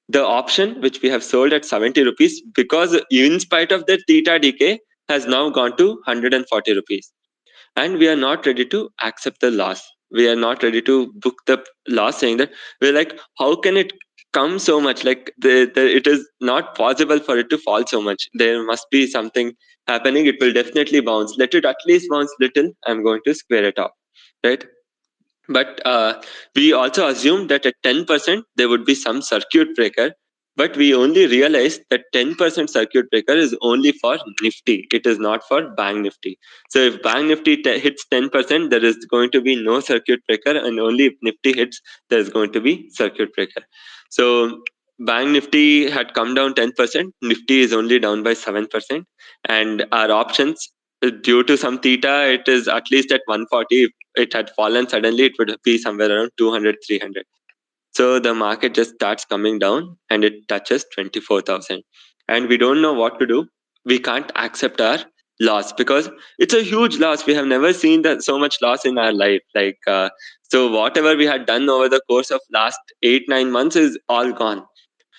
The option which we have sold at 70 rupees, because in spite of the theta decay, has now gone to 140 rupees, and we are not ready to accept the loss. We are not ready to book the loss, saying that we're like, how can it come so much? Like, it is not possible for it to fall so much. There must be something happening. It will definitely bounce. Let it at least bounce little. I'm going to square it off, right? But we also assumed that at 10% there would be some circuit breaker, but we only realized that 10% circuit breaker is only for Nifty. It is not for Bank Nifty. So if Bank Nifty hits 10%, there is going to be no circuit breaker, and only if Nifty hits, there is going to be circuit breaker. So Bank Nifty had come down 10%. Nifty is only down by 7%. And our options, due to some theta, it is at least at 140. If it had fallen suddenly, it would be somewhere around 200, 300. So the market just starts coming down and it touches 24,000. And we don't know what to do. We can't accept our loss because it's a huge loss. We have never seen that so much loss in our life. So whatever we had done over the course of last 8-9 months is all gone.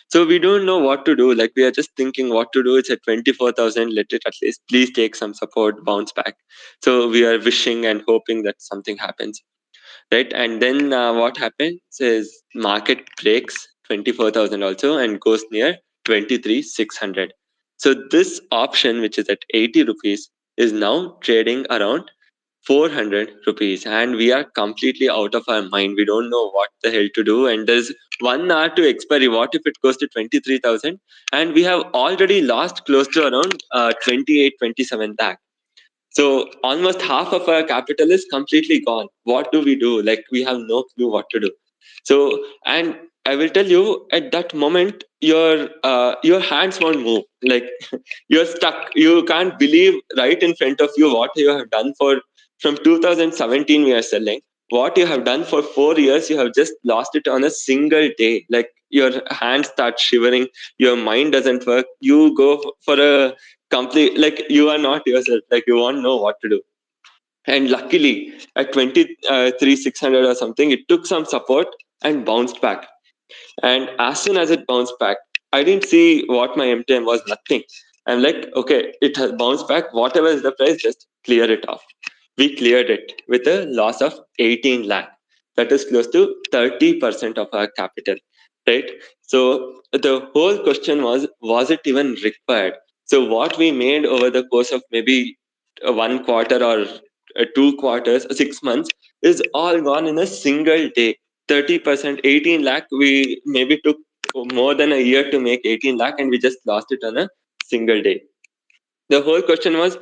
So we don't know what to do. Like we are just thinking what to do. It's at 24,000. Let it at least please take some support, bounce back. So we are wishing and hoping that something happens, right? And then what happens is market breaks 24,000 also and goes near 23,600. So this option, which is at 80 rupees, is now trading around 400 rupees, and we are completely out of our mind. We don't know what the hell to do, and there's 1 hour to expiry. What if it goes to 23,000? And we have already lost close to around 28, 27 lakh. So almost half of our capital is completely gone. What do we do? Like we have no clue what to do. So, and I will tell you, at that moment, your hands won't move. Like you're stuck. You can't believe right in front of you what you have done for from 2017. We are selling. What you have done for 4 years, you have just lost it on a single day. Like your hands start shivering, your mind doesn't work. You go for a complete, like you are not yourself, like you won't know what to do. And luckily at 23,600 or something, it took some support and bounced back. And as soon as it bounced back, I didn't see what my MTM was. Nothing. I'm like, okay, it has bounced back, whatever is the price, just clear it off. We cleared it with a loss of 18 lakh. That is close to 30% of our capital, right? So the whole question was it even required? So what we made over the course of maybe 1 quarter or 2 quarters, 6 months, is all gone in a single day. 30%, 18 lakh. We maybe took more than a year to make 18 lakh, and we just lost it on a single day. The whole question was,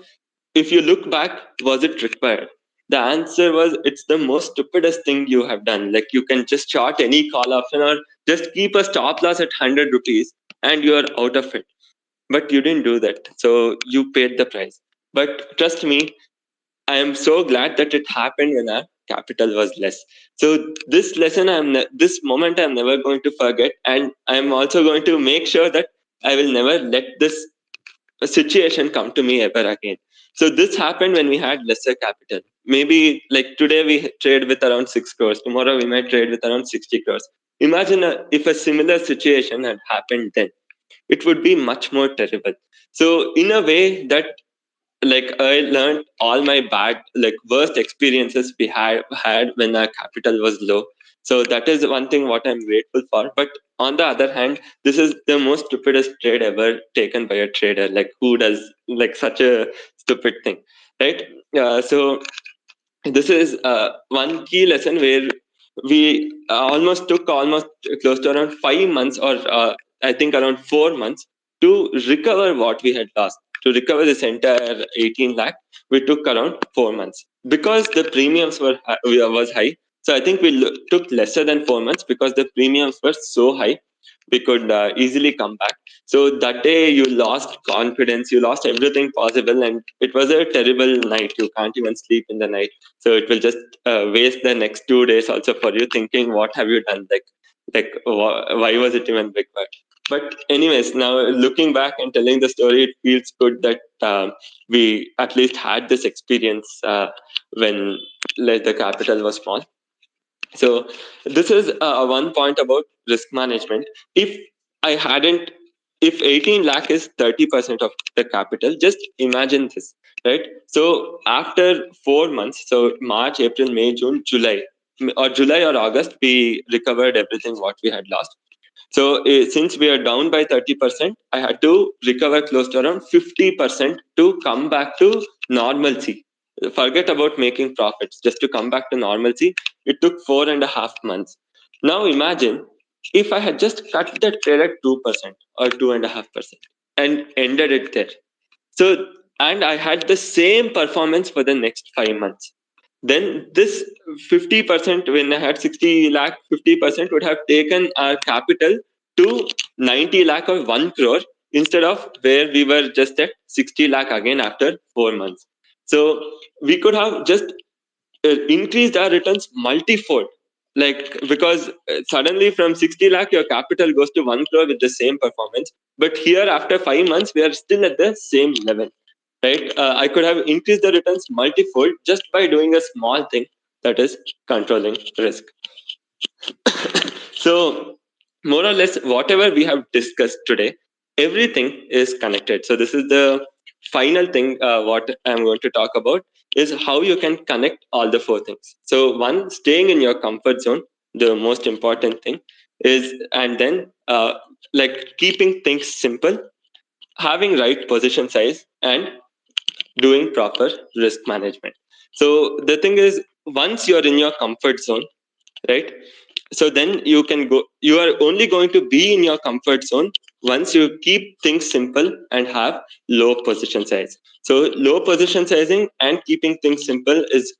if you look back, was it required? The answer was, it's the most stupidest thing you have done. Like you can just short any call option or just keep a stop loss at 100 rupees and you are out of it. But you didn't do that. So you paid the price. But trust me, I am so glad that it happened when our capital was less. So this lesson, this moment, I'm never going to forget, and I'm also going to make sure that I will never let this situation come to me ever again. So this happened when we had lesser capital. Maybe like today we trade with around 6 crores. Tomorrow we might trade with around 60 crores. Imagine if a similar situation had happened then. It would be much more terrible. So in a way that, like, I learned all my bad, like worst experiences we had when our capital was low. So that is one thing what I'm grateful for. But on the other hand, this is the most stupidest trade ever taken by a trader. Like who does like such a stupid thing, right? So this is one key lesson where we almost took almost close to around 5 months, or I think around 4 months, to recover what we had lost. To recover this entire 18 lakh, we took around 4 months because the premiums was high. So I think we took lesser than 4 months because the premiums were so high. We could easily come back. So that day you lost confidence, you lost everything possible, and it was a terrible night. You can't even sleep in the night. So it will just waste the next 2 days also for you thinking, what have you done? Why was it even required? But anyways, now looking back and telling the story, it feels good that we at least had this experience when like the capital was small. So this is one point about risk management. If I hadn't, if 18 lakh is 30% of the capital, just imagine this, right? So after 4 months, so March, April, May, June, July, or July or August, we recovered everything what we had lost. So since we are down by 30%, I had to recover close to around 50% to come back to normalcy. Forget about making profits, just to come back to normalcy. It took 4.5 months. Now imagine if I had just cut that trade at 2% or 2.5% and ended it there. So, and I had the same performance for the next 5 months. Then this 50%, when I had 60 lakh, 50% would have taken our capital to 90 lakh or 1 crore instead of where we were just at 60 lakh again after 4 months. So we could have just increased our returns multifold, like because suddenly from 60 lakh your capital goes to 1 crore with the same performance, but here after 5 months we are still at the same level, right? I could have increased the returns multifold just by doing a small thing, that is controlling risk. So more or less whatever we have discussed today, everything is connected. So this is the final thing, what I'm going to talk about is how you can connect all the four things. So one, staying in your comfort zone, the most important thing is, and then like keeping things simple, having right position size, and doing proper risk management. So the thing is, once you're in your comfort zone, right, so then you are only going to be in your comfort zone once you keep things simple and have low position size. So low position sizing and keeping things simple is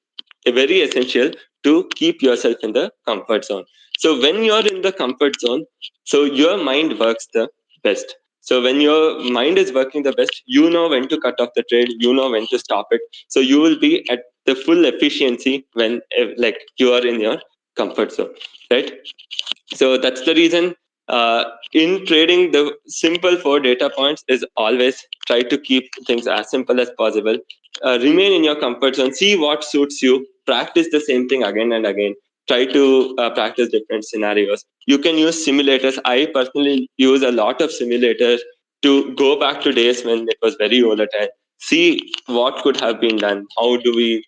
very essential to keep yourself in the comfort zone. So when you're in the comfort zone, so your mind works the best. So when your mind is working the best, you know when to cut off the trade, you know when to stop it. So you will be at the full efficiency when like you are in your comfort zone, right? So that's the reason in trading, the simple four data points is always try to keep things as simple as possible. Remain in your comfort zone, see what suits you, practice the same thing again and again. Try to practice different scenarios. You can use simulators. I personally use a lot of simulators to go back to days when it was very volatile. See what could have been done. How do we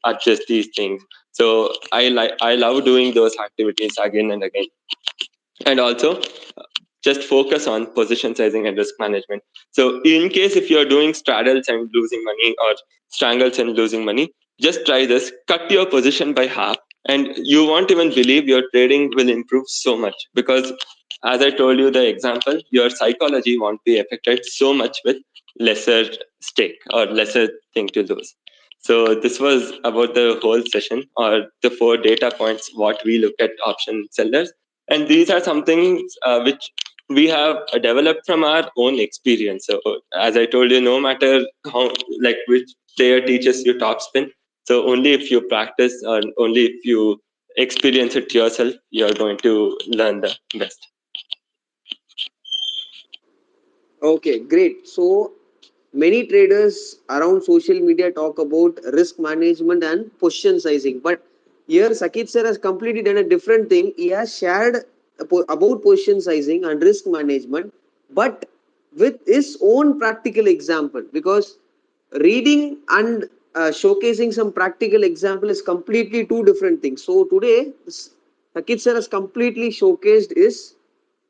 adjust these things? So I love doing those activities again and again. And also just focus on position sizing and risk management. So in case if you're doing straddles and losing money or strangles and losing money, just try this, cut your position by half, and you won't even believe your trading will improve so much, because as I told you the example, your psychology won't be affected so much with lesser stake or lesser thing to lose. So this was about the whole session, or the four data points what we look at option sellers. And these are some things which we have developed from our own experience. So as I told you, no matter how, like which player teaches you top spin, so only if you practice or only if you experience it yourself, you're going to learn the best. Okay, great. So many traders around social media talk about risk management and position sizing, but here Sakit sir has completely done a different thing. He has shared about position sizing and risk management, but with his own practical example, because reading and showcasing some practical example is completely two different things. So today Sakit sir has completely showcased his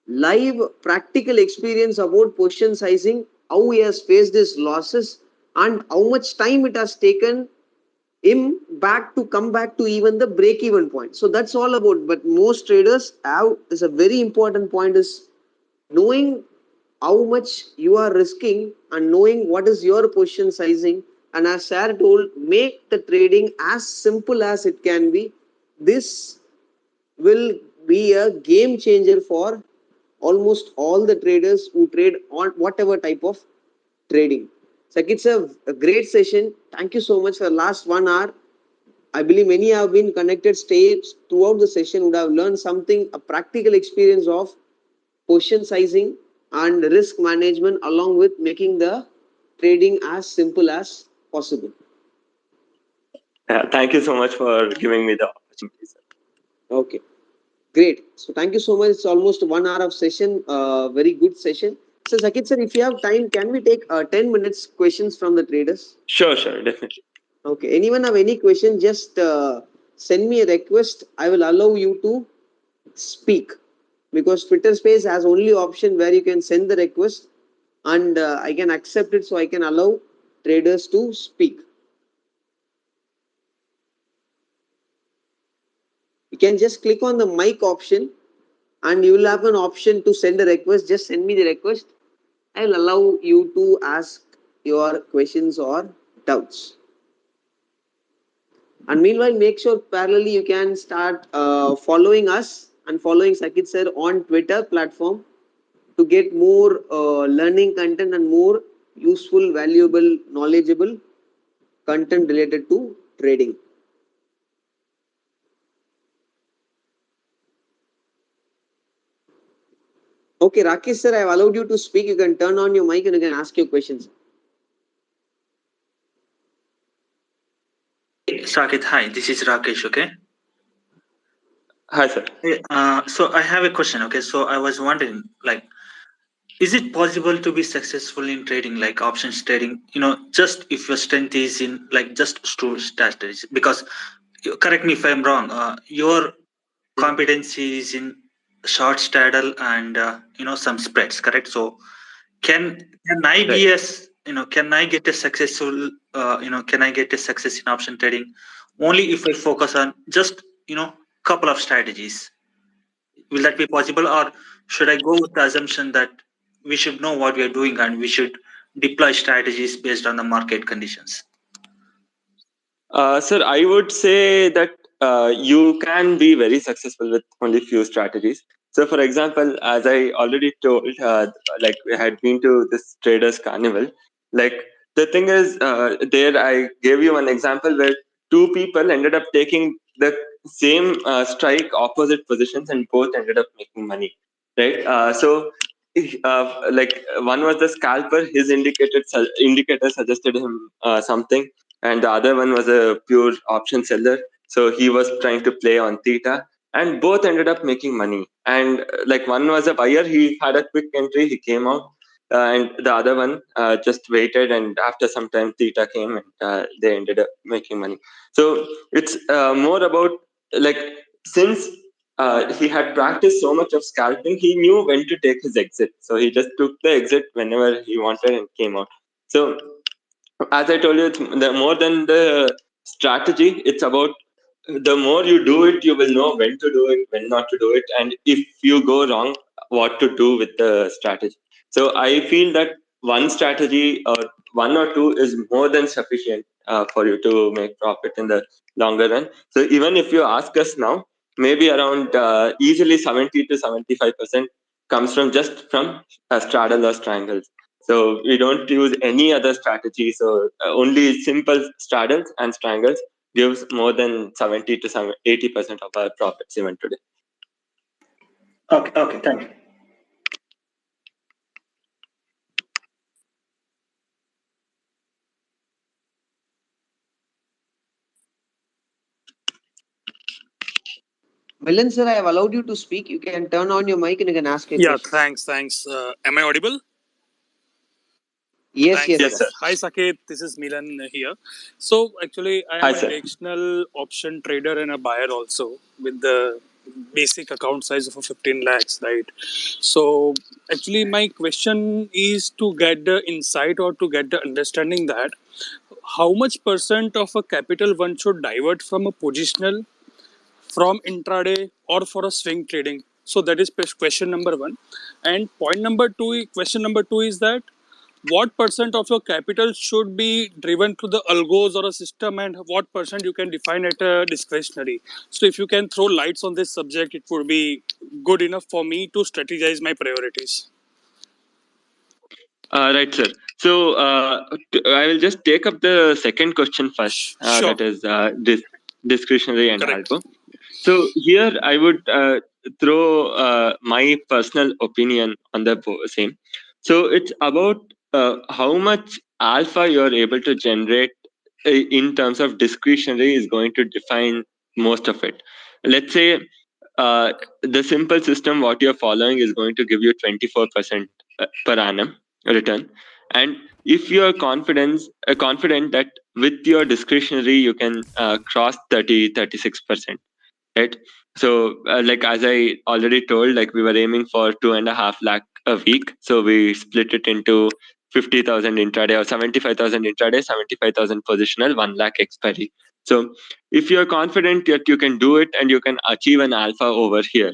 live practical experience about position sizing, how he has faced his losses, and how much time it has taken him back to come back to even the break even point. So that's all about. But most traders have, is a very important point, is knowing how much you are risking and knowing what is your position sizing. And as Sarah told, make the trading as simple as it can be. This will be a game changer for almost all the traders who trade on whatever type of trading. Sakit, it's a great session. Thank you so much for the last 1 hour. I believe many have been connected states throughout the session, would have learned something, a practical experience of position sizing and risk management, along with making the trading as simple as possible. Thank you so much for giving me the opportunity, sir. Okay. Great. So thank you so much. It's almost 1 hour of session. Very good session. So Sakit sir, if you have time, can we take 10 minutes questions from the traders? Sure, definitely. Okay. Anyone have any question? Just send me a request. I will allow you to speak, because Twitter Space has only option where you can send the request, and I can accept it, so I can allow traders to speak. You can just click on the mic option and you will have an option to send a request. Just send me the request. I will allow you to ask your questions or doubts. And meanwhile, make sure parallelly you can start following us and following Sakit sir on Twitter platform. to get more learning content and more useful, valuable, knowledgeable content related to trading. Okay, Rakesh sir, I have allowed you to speak. You can turn on your mic and you can ask your questions. Saket, hi, this is Rakesh, okay? Hi, sir. So I have a question, okay? So I was wondering, like, is it possible to be successful in trading, like options trading, just if your strength is in, like, just strategies? Because, correct me if I'm wrong, your competency is in short straddle and, some spreads, correct? So can I be can I get a successful, can I get a success in option trading only if I focus on just, couple of strategies? Will that be possible, or should I go with the assumption that we should know what we are doing and we should deploy strategies based on the market conditions? Sir, I would say that you can be very successful with only few strategies. So, for example, as I already told, like we had been to this traders carnival. Like the thing is, there I gave you an example where two people ended up taking the same strike opposite positions and both ended up making money, right? Like one was the scalper. His indicator suggested him something, and the other one was a pure option seller, so he was trying to play on theta, and both ended up making money. And like one was a buyer, he had a quick entry, he came out, and the other one just waited, and after some time theta came, and they ended up making money. So it's more about, like, since he had practiced so much of scalping, he knew when to take his exit, so he just took the exit whenever he wanted and came out. So as I told you, it's the more than the strategy, it's about the more you do it, you will know when to do it, when not to do it, and if you go wrong, what to do with the strategy. So I feel that one strategy or one or two is more than sufficient for you to make profit in the longer run. So even if you ask us now, maybe around easily 70 to 75% comes from just from straddle or strangles. So we don't use any other strategy. So only simple straddles and strangles gives more than 70 to 80% of our profits even today. Okay, thank you. Milan sir, I have allowed you to speak. You can turn on your mic and you can ask your questions. Thanks. Am I audible? Yes, Thanks. yes, sir. Hi, Saket. This is Milan here. So, actually, I am Hi, a sir. directional option trader and a buyer also with the basic account size of 15 lakhs, right? So, actually, my question is to get the insight or to get the understanding that how much percent of a capital one should divert from a positional, from intraday, or for a swing trading. So that is question number one. And question number two is that what percent of your capital should be driven to the algos or a system, and what percent you can define at a discretionary. So if you can throw lights on this subject, it would be good enough for me to strategize my priorities. Right, sir. So I will just take up the second question first. Sure. That is discretionary and Correct. algo. So here I would throw my personal opinion on the same. So it's about how much alpha you're able to generate in terms of discretionary is going to define most of it. Let's say the simple system what you're following is going to give you 24% per annum return, and if you are confident that with your discretionary you can cross 36%, right? So like as I already told, like we were aiming for 2.5 lakh a week, so we split it into 50,000 intraday or 75,000 intraday, 75,000 positional, 1 lakh expiry. So if you're confident that you can do it and you can achieve an alpha over here,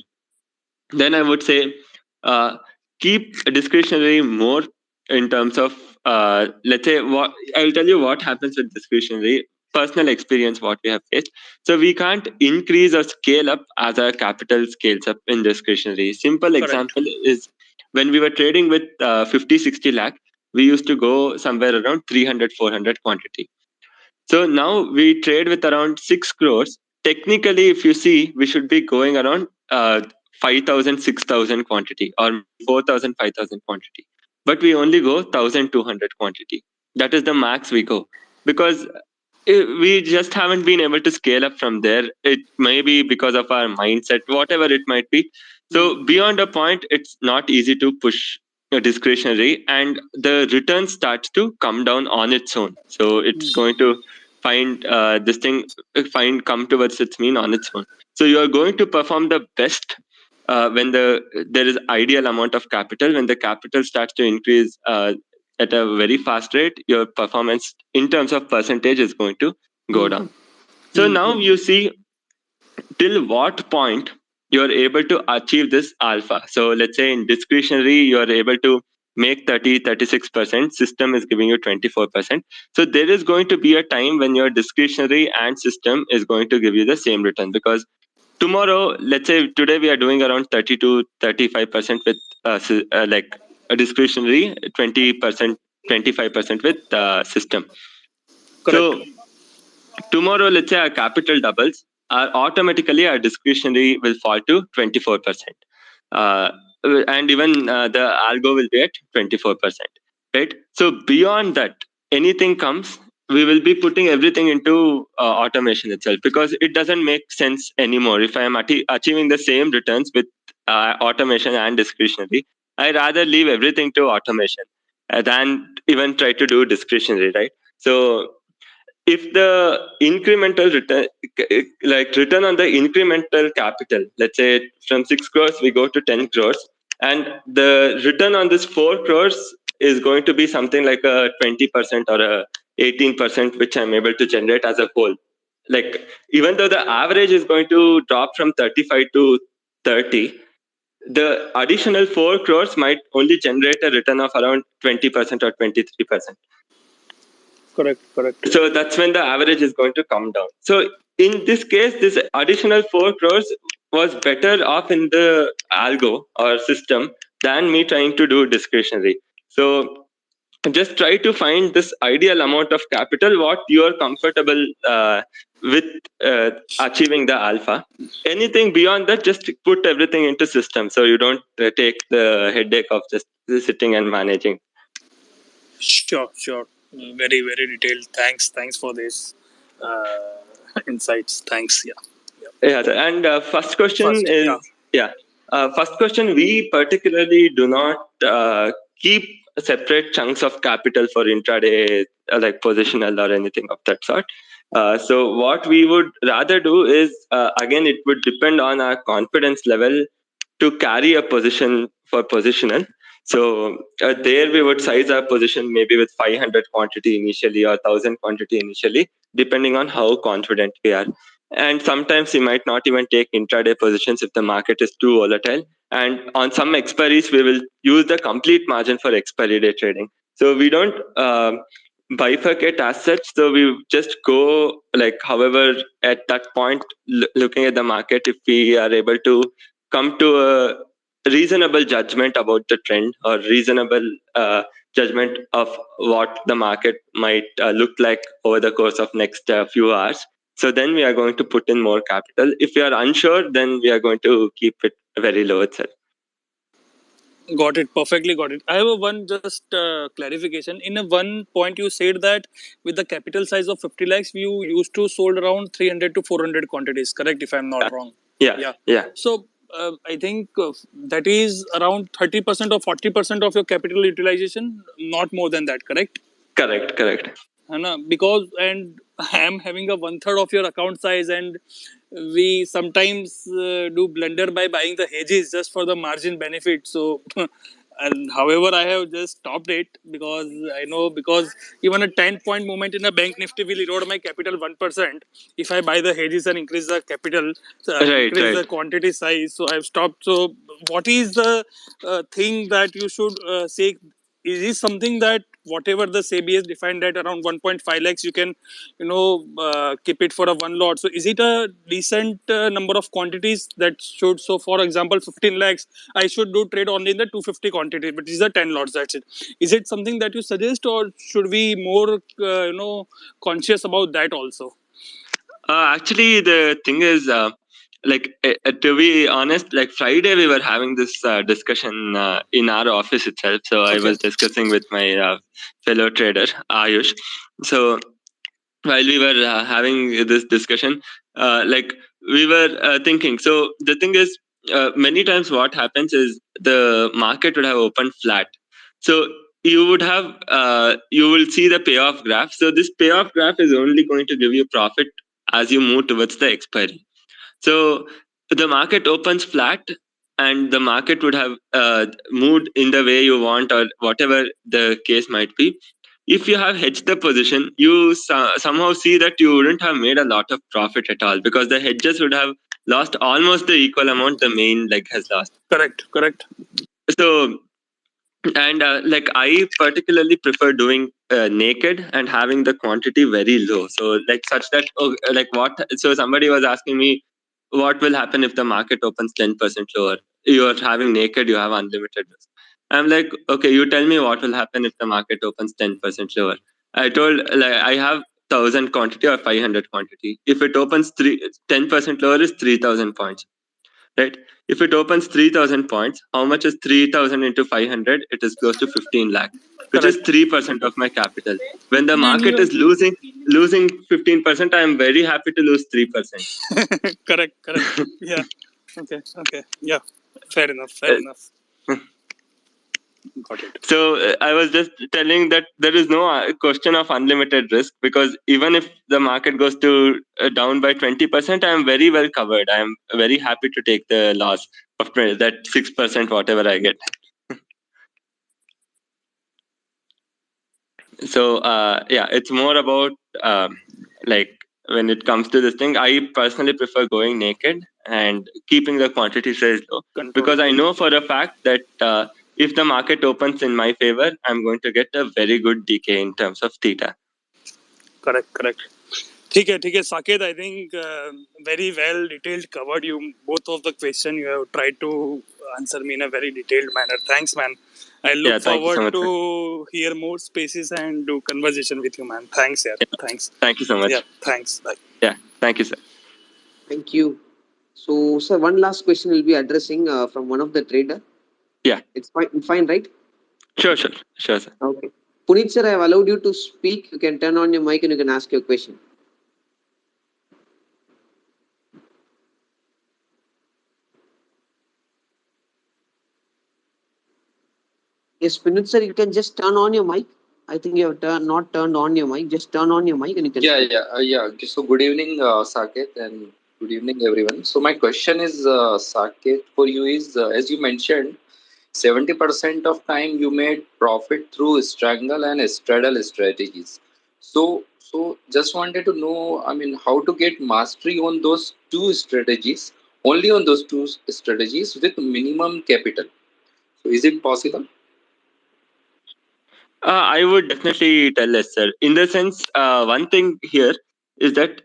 then I would say keep discretionary more in terms of let's say, what I'll tell you what happens with discretionary, personal experience what we have faced. So we can't increase or scale up as our capital scales up in discretionary. Simple Correct. example is when we were trading with 50, 60 lakh, we used to go somewhere around 300, 400 quantity. So now we trade with around 6 crores. Technically, if you see, we should be going around 5,000, 6,000 quantity or 4,000, 5,000 quantity. But we only go 1,200 quantity. That is the max we go. Because we just haven't been able to scale up from there. It may be because of our mindset, whatever it might be. So beyond a point, it's not easy to push a discretionary, and the return starts to come down on its own. So it's going to find this thing, find come towards its mean on its own. So you are going to perform the best when there is ideal amount of capital. When the capital starts to increase at a very fast rate, your performance in terms of percentage is going to go down. So now you see till what point you're able to achieve this alpha. So let's say in discretionary, you're able to make 30, 36%, system is giving you 24%. So there is going to be a time when your discretionary and system is going to give you the same return, because tomorrow, let's say today we are doing around 30 to 35% with like a discretionary, 20%, 25% with system. Correct. So tomorrow, let's say our capital doubles, automatically our discretionary will fall to 24%. And even the algo will be at 24%. Right? So beyond that, anything comes, we will be putting everything into automation itself, because it doesn't make sense anymore. If I am achieving the same returns with automation and discretionary, I rather leave everything to automation than even try to do discretionary, right? So if the incremental return, like return on the incremental capital, let's say from 6 crores we go to 10 crores, and the return on this 4 crores is going to be something like a 20% or a 18%, which I'm able to generate as a whole. Like, even though the average is going to drop from 35 to 30, the additional 4 crores might only generate a return of around 20% or 23%. Correct. So that's when the average is going to come down. So in this case, this additional 4 crores was better off in the algo or system than me trying to do discretionary. So just try to find this ideal amount of capital, what you are comfortable with achieving the alpha. Anything beyond that, just put everything into system, so you don't take the headache of just sitting and managing. Sure. Very, very detailed. Thanks for this insights. Thanks. Yeah, sir. And first question First, is, yeah. First question, we particularly do not keep separate chunks of capital for intraday, like positional or anything of that sort. So what we would rather do is, again, it would depend on our confidence level to carry a position for positional. So there we would size our position maybe with 500 quantity initially or 1,000 quantity initially, depending on how confident we are. And sometimes we might not even take intraday positions if the market is too volatile. And on some expiries, we will use the complete margin for expiry day trading. So we don't bifurcate as such. So we just go like, however, at that point, looking at the market, if we are able to come to a reasonable judgment about the trend, or reasonable judgment of what the market might look like over the course of next few hours. So then we are going to put in more capital. If we are unsure, then we are going to keep it very low itself. Got it. Perfectly got it. I have one just clarification. In a one point, you said that with the capital size of 50 lakhs, you used to sold around 300 to 400 quantities. Correct, if I'm not wrong. Yeah. So I think that is around 30% or 40% of your capital utilization, not more than that. Correct. Correct. Because and I am having a 1/3 of your account size, and we sometimes do blunder by buying the hedges just for the margin benefit. So, and however, I have just stopped it because I know, because even a 10-point movement in a bank nifty will erode my capital 1% if I buy the hedges and increase the capital, increase the quantity size. So I've stopped. So what is the thing that you should say is this something that whatever the SEBI has defined that around 1.5 lakhs, you can, keep it for a one lot. So is it a decent number of quantities that should, so for example, 15 lakhs, I should do trade only in the 250 quantity, but these are 10 lots, that's it. Is it something that you suggest, or should we more, conscious about that also? Actually, the thing is, to be honest, like Friday we were having this discussion in our office itself. So I Okay. was discussing with my fellow trader Ayush. So while we were having this discussion, like we were thinking. So the thing is, many times what happens is the market would have opened flat. So you will see the payoff graph. So this payoff graph is only going to give you profit as you move towards the expiry. So the market opens flat, and the market would have moved in the way you want, or whatever the case might be. If you have hedged the position, you somehow see that you wouldn't have made a lot of profit at all, because the hedges would have lost almost the equal amount the main leg has lost. Correct. So, and like I particularly prefer doing naked and having the quantity very low, so like such that so somebody was asking me what will happen if the market opens 10% lower. You are having naked, you have unlimited risk. I'm like, okay, you tell me what will happen if the market opens 10% lower. I told, like, I have 1,000 quantity or 500 quantity. If it opens 10% lower is 3,000 points, right? If it opens 3,000 points, how much is 3,000 into 500? It is close to 15 lakh, which is Correct. 3% of my capital. When the Yeah, market is losing 15%, I am very happy to lose 3%. correct. Yeah. Okay. Yeah. Fair enough. Got it. So I was just telling that there is no question of unlimited risk, because even if the market goes to down by 20%, I am very well covered. I am very happy to take the loss of that 6% whatever I get. So yeah, it's more about like when it comes to this thing, I personally prefer going naked and keeping the quantity size low, because I know for a fact that if the market opens in my favor, I'm going to get a very good decay in terms of theta. Correct. ठीक है Saket, I think very well detailed covered you both of the question. You have tried to answer me in a very detailed manner. Thanks, man. I look Thank you so forward much, to sir. hear more spaces and do conversation with you, man. Thanks, yeah. Thanks. Thank you so much. Yeah, thanks. Bye. Yeah, thank you, sir. Thank you. So, sir, one last question will be addressing from one of the trader. Yeah. It's fine, right? Sure, sir. Okay. Puneet, sir, I have allowed you to speak. You can turn on your mic and you can ask your question. Yes, Puneet, sir, you can just turn on your mic. I think you have not turned on your mic. Just turn on your mic and you can speak. Yeah. Okay, so good evening, Saket, and good evening, everyone. So my question is, Saket, for you is, as you mentioned, 70% of time you made profit through strangle and straddle strategies. So just wanted to know, I mean, how to get mastery on those two strategies, only on those two strategies with minimum capital. So is it possible? I would definitely tell yes, sir. In the sense, one thing here is that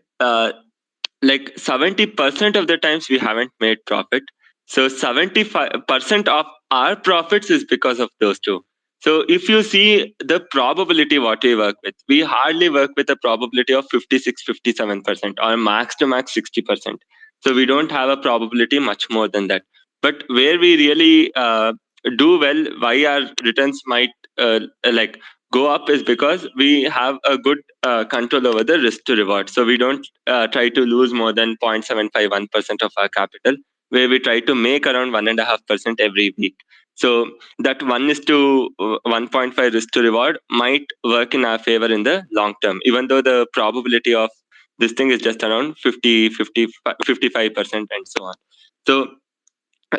like 70% of the times we haven't made profit. So 75% of our profits is because of those two. So if you see the probability what we work with, we hardly work with a probability of 56, 57% or max to max 60%. So we don't have a probability much more than that. But where we really do well, why our returns might like go up, is because we have a good control over the risk to reward. So we don't try to lose more than 0.751% of our capital, where we try to make around 1.5% every week. So that 1:1.5 risk to reward might work in our favor in the long term, even though the probability of this thing is just around 55% and so on. So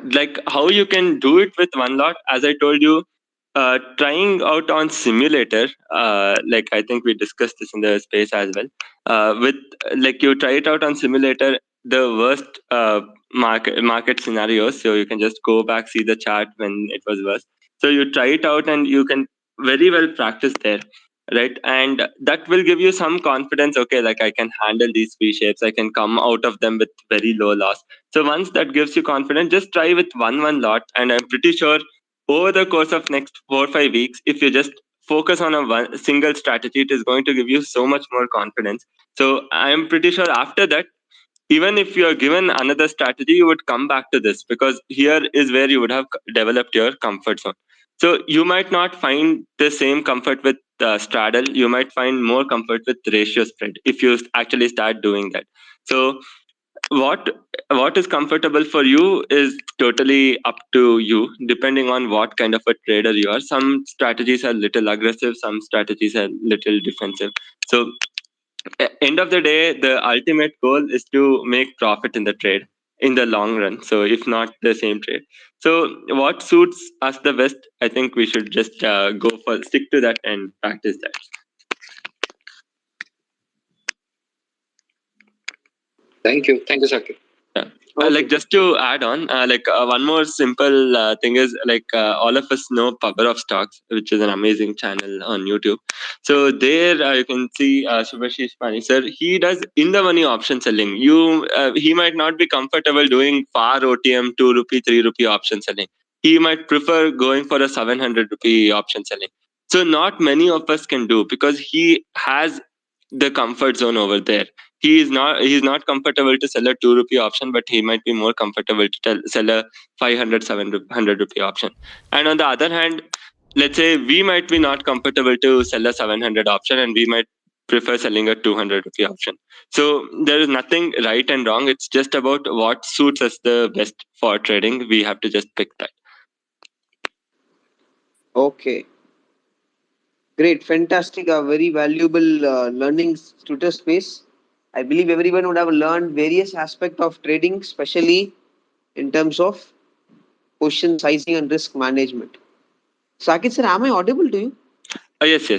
like how you can do it with one lot, as I told you, trying out on simulator, like I think we discussed this in the space as well, with like you try it out on simulator, the worst market scenarios, so you can just go back, see the chart when it was worse. So you try it out and you can very well practiced there, right? And that will give you some confidence. Okay, like I can handle these V shapes, I can come out of them with very low loss. So once that gives you confidence, just try with one lot, and I'm pretty sure over the course of next 4 or 5 weeks, if you just focus on a single strategy, it is going to give you so much more confidence. So I'm pretty sure after that, even if you are given another strategy, you would come back to this, because here is where you would have developed your comfort zone. So you might not find the same comfort with straddle. You might find more comfort with ratio spread if you actually start doing that. So what what is comfortable for you is totally up to you, depending on what kind of a trader you are. Some strategies are little aggressive, some strategies are little defensive. So end of the day, the ultimate goal is to make profit in the trade in the long run, so if not the same trade. So what suits us the best, I think we should just go for stick to that and practice that. Thank you, Saket. Yeah. Okay. Like just to add on, one more simple thing is, all of us know Power of Stocks, which is an amazing channel on YouTube. So there you can see Subhashish Pani sir. He does in the money option selling. He might not be comfortable doing far OTM 2 rupee 3 rupee option selling. He might prefer going for a 700 rupee option selling. So not many of us can do, because he has the comfort zone over there. He's not comfortable to sell a 2 rupee option, but he might be more comfortable to sell a 500 700 rupee option. And on the other hand, let's say we might be not comfortable to sell a 700 option, and we might prefer selling a 200 rupee option. So there is nothing right and wrong. It's just about what suits us the best for trading. We have to just pick that. Okay. Great, fantastic, a very valuable learning tutor space. I believe everyone would have learned various aspects of trading, especially in terms of position sizing and risk management. Sakit sir, am I audible to you? Yes. Sir.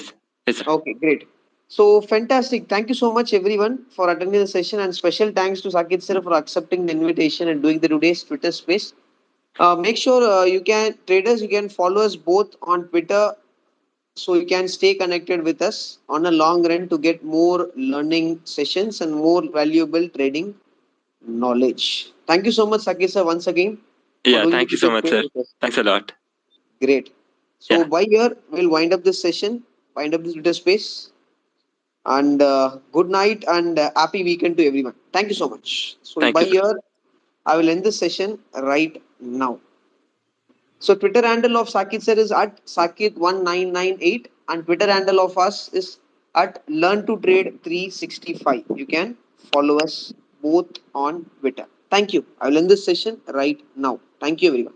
Okay, great. So fantastic. Thank you so much everyone for attending the session, and special thanks to Sakit sir for accepting the invitation and doing the today's Twitter space. Make sure you can follow us both on Twitter, so you can stay connected with us on a long run to get more learning sessions and more valuable trading knowledge. Thank you so much, Sakit sir, once again for Yeah, doing the thank you so Twitter much, space sir. with us. Thanks a lot. Great. So Yeah. by here we'll wind up this session, wind up this Twitter space, and good night and happy weekend to everyone. Thank you so much. So Thank by you, sir. here I will end this session right now. So Twitter handle of Sakit sir is at Sakit1998, and Twitter handle of us is at Learn to Trade 365. You can follow us both on Twitter. Thank you. I will end this session right now. Thank you everyone.